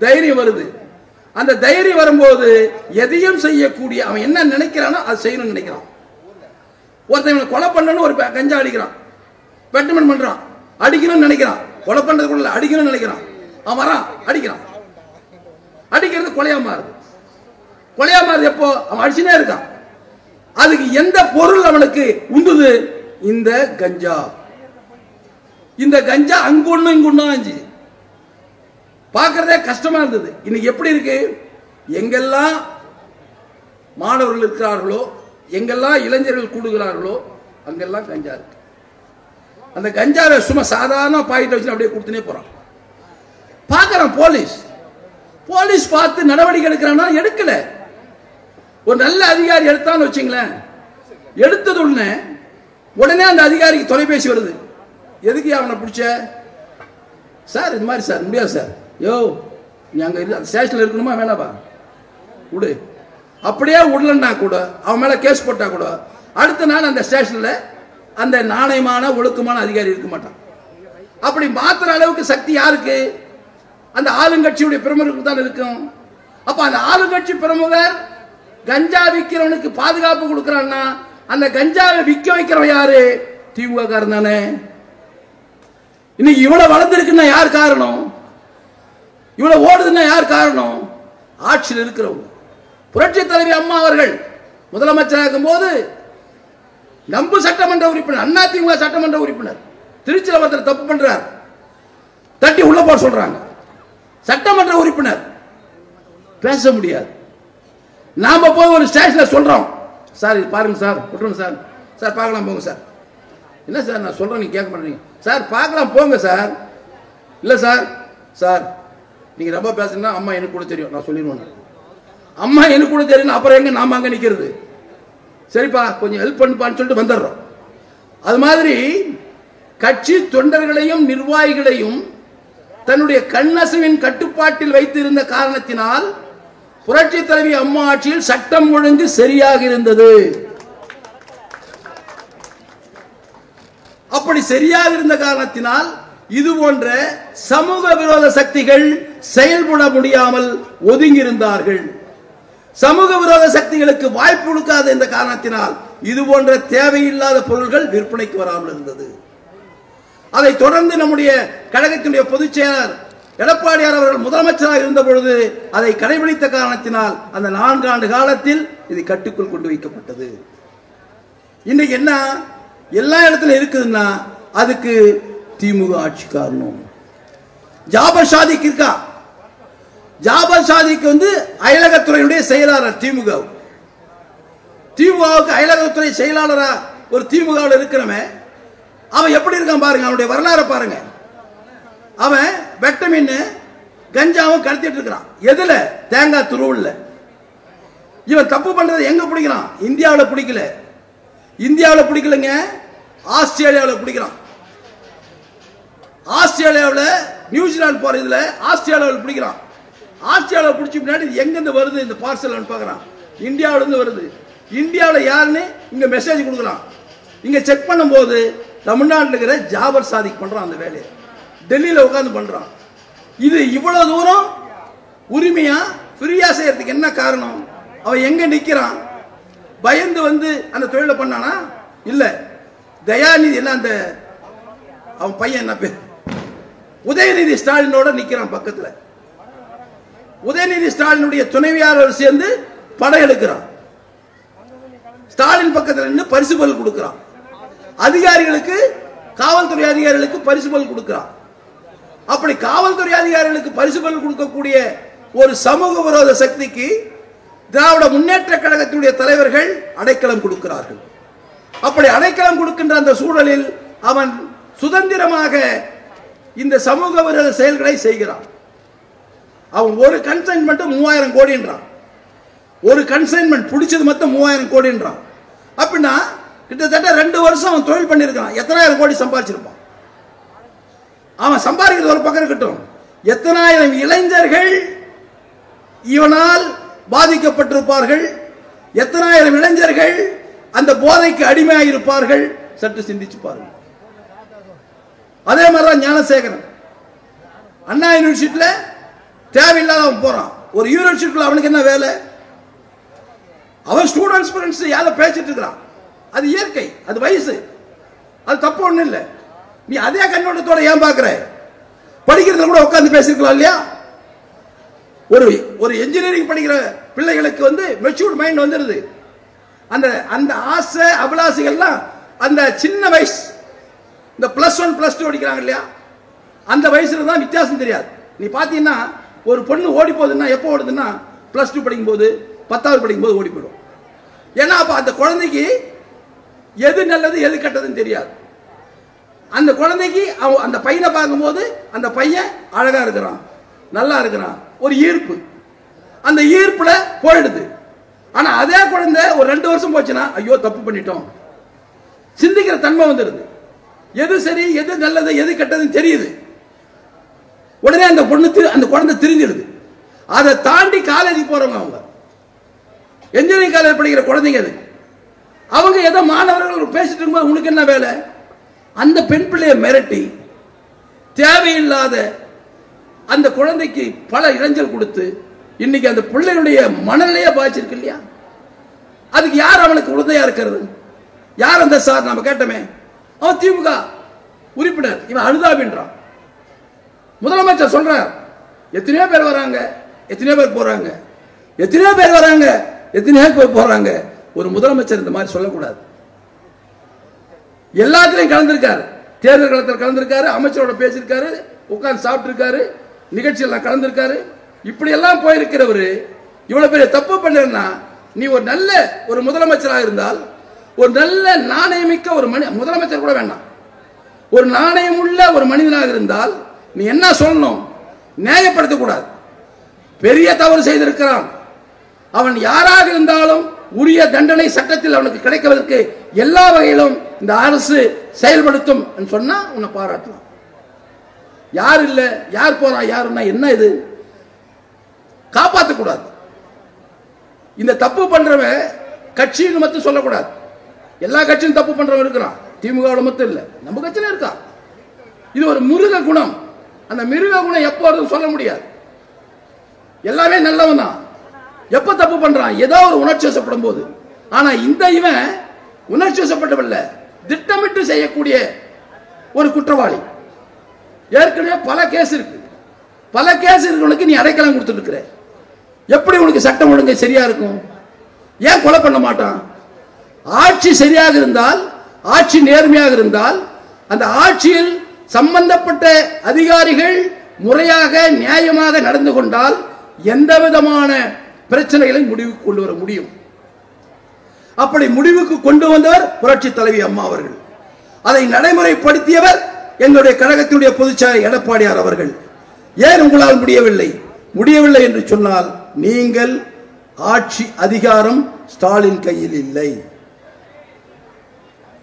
தைரியம் வருது. அந்த தைரியம் வரும்போது எதையும் செய்யக்கூடிய அவன் என்ன நினைக்கிறானோ அது செய்யணும்னு நினைக்கிறான். ஒருத்தன் கொலை பண்ணணும், ஒரு கஞ்சா அடிக்கிறான், பெட்டமின் பண்றான், அடிக்கணும்னு நினைக்கிறான், கொலை பண்றதுக்குள்ள அடிக்கணும்னு நினைக்கிறான், அவன் வரான் அடிக்கிறான், அடிக்கிறது கொலையா மாறுது. கொலையா மாறுது எப்போ? அவன் அடிச்சுனே இருக்கான். அதுக்கு எந்த பொருள் அவனுக்கு உந்துது? இந்த கஞ்சா. இந்த கஞ்சா அங்கொன்னு இங்கொன்னு ஆச்சு. பார்க்கறதே கஷ்டமா இருந்தது. இன்னைக்கு எப்படி இருக்கு? எங்கெல்லாம் மாணவர்கள் இருக்கிறார்களோ, எங்கெல்லாம் இளைஞர்கள் கூடுகிறார்களோ, அங்கெல்லாம் கஞ்சா இருக்கு. அந்த கஞ்சாவை சும்மா சாதாரண பாக்கெட் வச்சு அப்படியே கொடுத்துனே போறான். பார்க்கறான் போலீஸ். போலீஸ் பார்த்து நடவடிக்கை எடுக்கிறான்னா எடுக்கல. ஒரு நல்ல அதிகாரி எடுத்தான்னு வச்சுங்களேன், எடுத்தது உடனே அந்த அதிகாரிக்கு தொலைபேசி வருது. எதுக்கு அவனை பிடிச்ச? சார் இது மாதிரி சார், முடியாது சார். யோ நீ அங்க அந்த ஸ்டேஷன்ல இருக்கணுமா வேணாப்பா, விடு. அப்படியே விடலன்னா கூட, அவன் மேல கேஸ் போட்டா கூட அடுத்த நாள் அந்த ஸ்டேஷன்ல அந்த நாணயமான ஒழுக்கமான அதிகாரி இருக்க மாட்டான். அப்படி மாத்திர அளவுக்கு சக்தி யாருக்கு? அந்த ஆளுங்கட்சியுடைய பிரமுகருக்கு தான் இருக்கும். அப்ப அந்த ஆளுங்கட்சி பிரமுகர் கஞ்சா விற்கிறவனுக்கு பாதுகாப்பு கொடுக்கிறான்னா அந்த கஞ்சாவை விற்க வைக்கிறவன் யாரு? திமுக காரன் தானே. இன்னைக்கு இவ்வளவு வளர்ந்துருக்குன்னா யார் காரணம்? இவ்வளவு ஓடுதுன்னா யார் காரணம்? ஆட்சியில் இருக்கிறவங்க. புரட்சி தலைவி அம்மா அவர்கள் முதலமைச்சராக இருக்கும் போது நம்பு சட்டமன்ற உறுப்பினர், அண்ணா திமுக சட்டமன்ற உறுப்பினர், திருச்சியில் ஒருத்தர் தப்பு பண்றார், தட்டி உள்ள போட சொல்றாங்க. சட்டமன்ற உறுப்பினர் பேச முடியாது. நாம போய் ஒரு ஸ்டேஷன்ல சொல்றோம், சார் பாருங்க சார், விட்டுருங்க சார், சார் பார்க்கலாம் போங்க சார். என்ன சார் நான் சொல்றேன் நீங்க கேட்க மாட்டீங்க சார், பார்க்கலாம் போங்க சார். இல்ல சார், சார் நீங்க ரொம்ப பேசுறீங்கன்னா அம்மா எனக்கு கூட தெரியும், நான் சொல்லிடுவேன். அம்மா எனக்கு கூட தெரியும், அப்புறம் எங்க நாம அங்க நிக்கிறது? சரிப்பா கொஞ்சம் ஹெல்ப் பண்ணுப்பான்னு சொல்லிட்டு வந்துடுறோம். அது மாதிரி கட்சி தொண்டர்களையும் நிர்வாகிகளையும் தன்னுடைய கண்ணசவின் கட்டுப்பாட்டில் வைத்திருந்த காரணத்தினால் புரட்சி தலைவி அம்மா ஆட்சியில் சட்டம் ஒழுங்கு சரியாக இருந்தது. அப்படி சரியாக இருந்த காரணத்தினால் இது போன்ற சமூக விரோத சக்திகள் செயல்பட முடியாமல் ஒதுங்கியிருந்தார்கள். சமூக விரோத சக்திகளுக்கு வாய்ப்பு கொடுக்காத இந்த காரணத்தினால் இது போன்ற தேவையில்லாத பொருட்கள் விற்பனைக்கு வராமல் இருந்தது. அதை தொடர்ந்து நம்முடைய கழகத்தினுடைய பொதுச் செயலர் எடப்பாடியார் அவர்கள் முதலமைச்சராக இருந்த பொழுது அதை கடைபிடித்த காரணத்தினால் அந்த 4 ஆண்டு காலத்தில் இது கட்டுக்குள் கொண்டு வைக்கப்பட்டது. இன்னைக்கு என்ன எல்லா இடத்துல இருக்குதுன்னா அதுக்கு திமுக ஆட்சி காரணம். ஜாபர் சாதிக் இருக்கா, ஜாபர் சாதிக்கு வந்து அயலகத்துறையுடைய செயலாளர் திமுகவுக்கு அயலகத்துறை செயலாளரா ஒரு திமுகவில் இருக்கிறவன் அவன் எப்படி இருக்கான் பாருங்க, அவனுடைய வரலாறு பாருங்க. அவன் வெட்டமின்னு கஞ்சாவும் கடத்திட்டு இருக்கிறான். எதுல? தேங்காய் துருவுல. இவன் தப்பு பண்றது எங்க பிடிக்கிறான்? இந்தியாவில் பிடிக்கல, இந்தியாவில் பிடிக்கலங்க, ஆஸ்திரேலியாவில் பிடிக்கிறான். ஆஸ்திரேலியாவில் நியூசிலாந்து போற இதுல ஆஸ்திரேலியாவில் பிடிக்கிறான். ஆஸ்திரேலியாவில் பிடிச்ச பின்னாடி எங்கிருந்து வருது இந்த பார்சல் பார்க்கறான், இந்தியாவில இருந்து வருது. இந்தியாவில் யாருன்னு இங்க மெசேஜ் கொடுக்குறான். இங்க செக் பண்ணும் போது தமிழ்நாட்டில் இருக்கிற ஜாபர் சாதிக் பண்றான் அந்த வேலையை, டெல்லியில உட்கார்ந்து பண்றான். இது இவ்வளவு தூரம் உரிமையா ஃப்ரீயா செய்யறதுக்கு என்ன காரணம்? அவன் எங்க நிக்கிறான்? பயந்து வந்து அந்த தொழிலை பண்ணானா? இல்ல. தயாநிதி எல்லாம் அந்த அவன் பையன் என்ன பேர், உதயநிதி ஸ்டாலினோட நிக்கிறான் பக்கத்துல. உதயநிதி ஸ்டாலினுடைய துணைவியாளர் சேர்ந்து படம் எடுக்கிறான். ஸ்டாலின் பக்கத்தில் நின்று பரிசு பொருள் கொடுக்கிறான். அதிகாரிகளுக்கு, காவல்துறை அதிகாரிகளுக்கு பரிசு பொருள் கொடுக்கிறான். அப்படி காவல்துறை அதிகாரிகளுக்கு பரிசு பொருள் கொடுக்கக்கூடிய ஒரு சமூக விரோத சக்திக்கு திராவிட முன்னேற்ற கழகத்தினுடைய தலைவர்கள் அடைக்கலம் கொடுக்கிறார்கள். அப்படி அடைக்கலம் கொடுக்கின்ற அந்த சூழலில் அவன் சுதந்திரமாக இந்த சமூக விரோத செயல்களை செய்கிறான். அவன் ஒரு கன்சைன்மெண்ட் 3000 கோடின்றான். ஒரு கன்சைன்மெண்ட் பிடிச்சது மொத்தம் 3000 கோடின்றான். அப்படின்னா கிட்டத்தட்ட 2 வருஷம் அவன் தொழில் பண்ணியிருக்கான். எத்தனாயிரம் கோடி சம்பாதிச்சிருப்பான். அவன் சம்பாதிக்கிறது ஒரு பக்கம் இருக்கட்டும், எத்தனாயிரம் இளைஞர்கள் இவனால் பாதிக்கப்பட்டிருப்பார்கள், எத்தனாயிரம் இளைஞர்கள் அந்த போதைக்கு அடிமையாக இருப்பார்கள், சற்று சிந்திச்சு பாருங்கள். அதே மாதிரிதான் ஞானசேகரன் அண்ணா யூனிவர்சிட்டியில தேவையில்லாத அவன் போறான். ஒரு யூனிவர்சிட்டியில் அவனுக்கு என்ன வேலை? அவன் ஸ்டூடெண்ட்ஸ் யார பேசிட்டு இருக்கிறான். அது இயற்கை, அது வயசு, அது தப்பு ஒண்ணு இல்லை. நீ அதே கண்ணோட்டத்தோட ஏன் பாக்குற? படிக்கிறத கூட உட்கார்ந்து பேசிருக்கலாம் இல்லையா? ஒரு என்ஜினியரிங் படிக்கிற பிள்ளைகளுக்கு வந்து மெச்சூர்ட் மைண்ட் வந்துருது. அந்த அந்த ஆசை அபிலாசைகள்லாம் அந்த சின்ன வயசு, இந்த +1 +2 படிக்கிறாங்க இல்லையா, அந்த வயசுல தான் வித்தியாசம் தெரியாது. நீ பாத்தீங்கன்னா ஒரு பொண்ணு ஓடி போகுதுன்னா எப்போ ஓடுதுன்னா +2 படிக்கும் போது, 10வது படிக்கும் போது ஓடி போயிடும். ஏன்னா அப்ப அந்த குழந்தைக்கு எது நல்லது எது கெட்டதுன்னு தெரியாது. அந்த குழந்தைக்கு அந்த பையனை பார்க்கும்போது அந்த பையன் அழகா இருக்கிறான், நல்லா இருக்கிறான், ஒரு ஈர்ப்பு, அந்த ஈர்ப்புல போயிடுது. ஆனா அதே குழந்தை ஒரு 2 வருஷம் போச்சுன்னா ஐயோ தப்பு பண்ணிட்டோம், சிந்திக்கிற தன்மை வந்துடுது. எது சரி எது நல்லது எது கெட்டதுன்னு தெரியுது. உடனே அந்த குழந்தை தெரிஞ்சிடுது. அதை தாண்டி காலேஜ் போறவங்க, அவங்க என்ஜினியரிங் காலேஜ் படிக்கிற குழந்தைங்க, அது அவங்க ஏதோ மாணவர்கள் பேசிட்டு இருக்கும்போது உனக்கு என்ன வேலை? அந்த பெண் பிள்ளையை மிரட்டி தேவையில்லாத அந்த குழந்தைக்கு பல இடைஞ்சல் கொடுத்து இன்னைக்கு அந்த பிள்ளைகளுடைய மனநிலையை பாதிச்சிருக்கு இல்லையா? அதுக்கு யார் அவனுக்கு உறுதியா இருக்கிறது? யார் அந்த சார்? நம்ம கேட்டோமே, அவன் திமுக உறுப்பினர், இவன் அழுதாபின்றான். முதலமைச்சர் சொல்றார், எத்தனையோ பேர் வராங்க, எத்தனையோ பேர் போறாங்க, எத்தனையோ பேர் வராங்க, எத்தனையோ பேர் போறாங்க. ஒரு முதலமைச்சர் இந்த மாதிரி சொல்லக்கூடாது. எல்லாத்திலையும் கலந்திருக்காரு, தேர்தல் களத்தில் கலந்திருக்காரு, அமைச்சரோட பேசியிருக்காரு, உட்கார்ந்து சாப்பிட்டு இருக்காரு, நிகழ்ச்சியெல்லாம் கலந்திருக்காரு. இப்படி எல்லாம் போயிருக்கிறவரு இவ்வளவு பெரிய தப்பு பண்ணா, நீ ஒரு நல்ல ஒரு முதலமைச்சராக இருந்தால், ஒரு நல்ல நாணயமிக்க ஒரு முதலமைச்சர் கூட வேண்டாம், ஒரு நாணயம் உள்ள ஒரு மனிதனாக இருந்தால் நீ என்ன சொல்லணும்? நியாயப்படுத்தக்கூடாது. பெரிய தவறு செய்திருக்கிறான், அவன் யாராக இருந்தாலும் உரிய தண்டனை சட்டத்தில் அவனுக்கு கிடைப்பதற்கு எல்லா வகையிலும் இந்த அரசு செயல்படுத்தும் சொன்னா உன்னை பாராட்டலாம். யார் இல்ல, யார் போறா, யாருன்னா என்ன? இது காப்பாற்றக்கூடாது. இந்த தப்பு பண்றவன் கட்சின்னு மட்டும் சொல்லக்கூடாது. எல்லா கட்சியும் தப்பு பண்றவன் இருக்கிறான், திமுக மட்டும் இல்ல, நம்ம கட்சியில இருக்கா. இது ஒரு மிருக குணம். அந்த மிருக குணம் எப்போதும் சொல்ல முடியாது. எல்லாமே நல்லவன் தான். எப்ப தப்பு பண்றான்? ஏதோ ஒரு உணர்ச்சி வசப்படும் போது. ஆனா இந்த இவன் உணர்ச்சி வசப்பட்டவல்ல, திட்டமிட்டு செய்யக்கூடிய ஒரு குற்றவாளி. ஏற்கனவே பல கேஸ் இருக்கு. பல கேஸ் இருக்கிறவனுக்கு நீ அடைக்கலம் கொடுத்துட்டு இருக்கிற. எப்படி உனக்கு சட்டம் ஒழுங்கு சரியா இருக்கும்? ஏன் கொலை பண்ண மாட்டான்? ஆட்சி சரியாக இருந்தால், ஆட்சி நேர்மையாக இருந்தால், அந்த ஆட்சியில் சம்பந்தப்பட்ட அதிகாரிகள் முறையாக நியாயமாக நடந்து கொண்டால் எந்த விதமான பிரச்சனைகளை முடிவுக்கு கொண்டு வர முடியும். அப்படி முடிவுக்கு கொண்டு வந்தவர் புரட்சி தலைவி அம்மா அவர்கள். அதை நடைமுறைப்படுத்தியவர் எங்களுடைய கழகத்தினுடைய பொதுச்செயலாளர் எடப்பாடியார் அவர்கள். ஏன் உங்களால் முடியவில்லை என்று சொன்னால், நீங்கள் ஆட்சி அதிகாரம் ஸ்டாலின் கையில் இல்லை.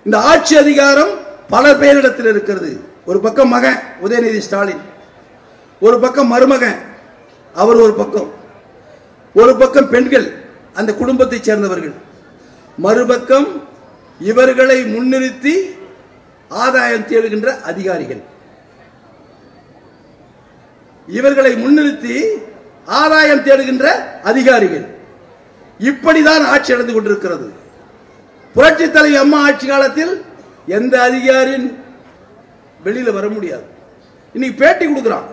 இந்த ஆட்சி அதிகாரம் பல பேரிடத்தில் இருக்கிறது. ஒரு பக்கம் மகன் உதயநிதி ஸ்டாலின், ஒரு பக்கம் மருமகன் அவர், ஒரு பக்கம் பெண்கள் அந்த குடும்பத்தைச் சேர்ந்தவர்கள், மறுபக்கம் இவர்களை முன்னிறுத்தி ஆதாயம் தேடுகின்ற அதிகாரிகள். இப்படிதான் ஆட்சி நடந்து கொண்டிருக்கிறது. புரட்சி தலைவி அம்மா ஆட்சி காலத்தில் எந்த அதிகாரியின் வெளியில வர முடியாது. இன்னைக்கு பேட்டி கொடுக்கிறான்,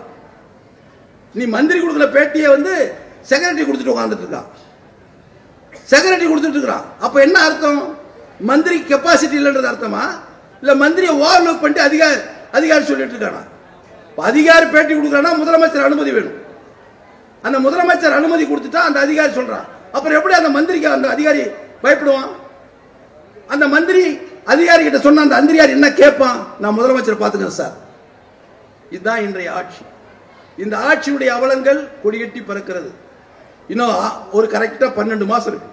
நீ மந்திரி கொடுக்கிற பேட்டியை செக்ரட்டரி கொடுத்துட்டு உட்கார்ந்துட்டு இருக்கான். அப்ப என்ன அர்த்தம்? மந்திரி கெப்பாசிட்டி இல்லைன்றது அர்த்தமா? இல்ல மந்திரியை ஓவர்லோட் பண்ணிட்டு அதிகாரி சொல்லிட்டு இருக்கானா? அதிகாரி பேட்டி கொடுக்கறானா முதலமைச்சர் அனுமதி வேணும். அந்த முதலமைச்சர் அனுமதி கொடுத்துட்டா அந்த அதிகாரி சொல்றான். அப்புறம் எப்படி அந்த மந்திரிக்கு அந்த அதிகாரி பயப்படுவான்? அந்த மந்திரி அதிகாரி கிட்ட சொன்ன அந்த அதிகாரி என்ன கேட்பான்? நான் முதலமைச்சர் பாத்துக்கிறேன் சார். இதுதான் இன்றைய ஆட்சி. இந்த ஆட்சியுடைய அவலங்கள் கொடிகட்டி பறக்கிறது. இன்னும் ஒரு கரெக்டா 12 மாசம் இருக்கு.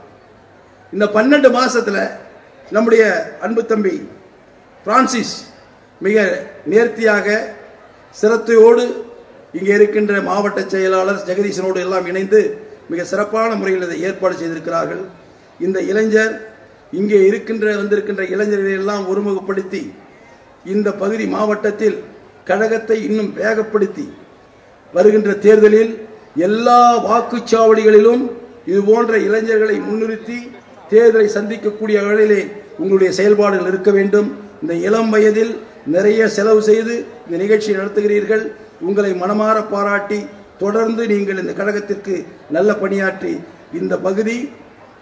இந்த 12 மாசத்துல நம்முடைய அன்பு தம்பி பிரான்சிஸ் மிக நேர்த்தியாக சிரத்தையோடு இங்கே இருக்கின்ற மாவட்ட செயலாளர் ஜெகதீசனோடு எல்லாம் இணைந்து மிக சிறப்பான முறையில் இதை ஏற்பாடு செய்திருக்கிறார்கள். இந்த இளைஞர் இங்கே வந்திருக்கின்ற இளைஞர்களை எல்லாம் ஒருமுகப்படுத்தி இந்த பகுதி மாவட்டத்தில் கழகத்தை இன்னும் வேகப்படுத்தி வருகின்ற தேர்தலில் எல்லா வாக்குச்சாவடிகளிலும் இது போன்ற இளைஞர்களை முன்னிறுத்தி தேர்தலை சந்திக்கக்கூடிய வகையிலே உங்களுடைய செயல்பாடுகள் இருக்க வேண்டும். இந்த இளம் வயதில் நிறைய செலவு செய்து இந்த நிகழ்ச்சியை நடத்துகிறீர்கள். உங்களை மனமாற பாராட்டி தொடர்ந்து நீங்கள் இந்த கழகத்திற்கு நல்ல பணியாற்றி இந்த பகுதி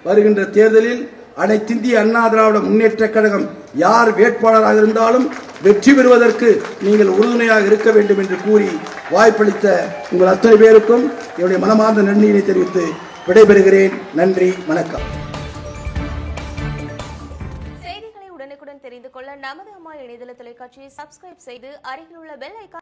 வருகின்ற தேர்தலில் அனைத்திந்திய அண்ணா திராவிட முன்னேற்ற கழகம் யார் வேட்பாளராக இருந்தாலும் வெற்றி பெறுவதற்கு நீங்கள் உறுதுணையாக இருக்க வேண்டும் என்று கூறி வாய்ப்பளித்த உங்கள் அத்தனை பேருக்கும் என்னுடைய மனமார்ந்த நன்றியினை தெரிவித்து விடைபெறுகிறேன். நன்றி, வணக்கம். செய்திகளை உடனுக்குடன் தெரிந்து கொள்ள நமது அம்மா இணையதள தொலைக்காட்சியை சப்ஸ்கிரைப் செய்து அருகில் உள்ள பெல் ஐகான்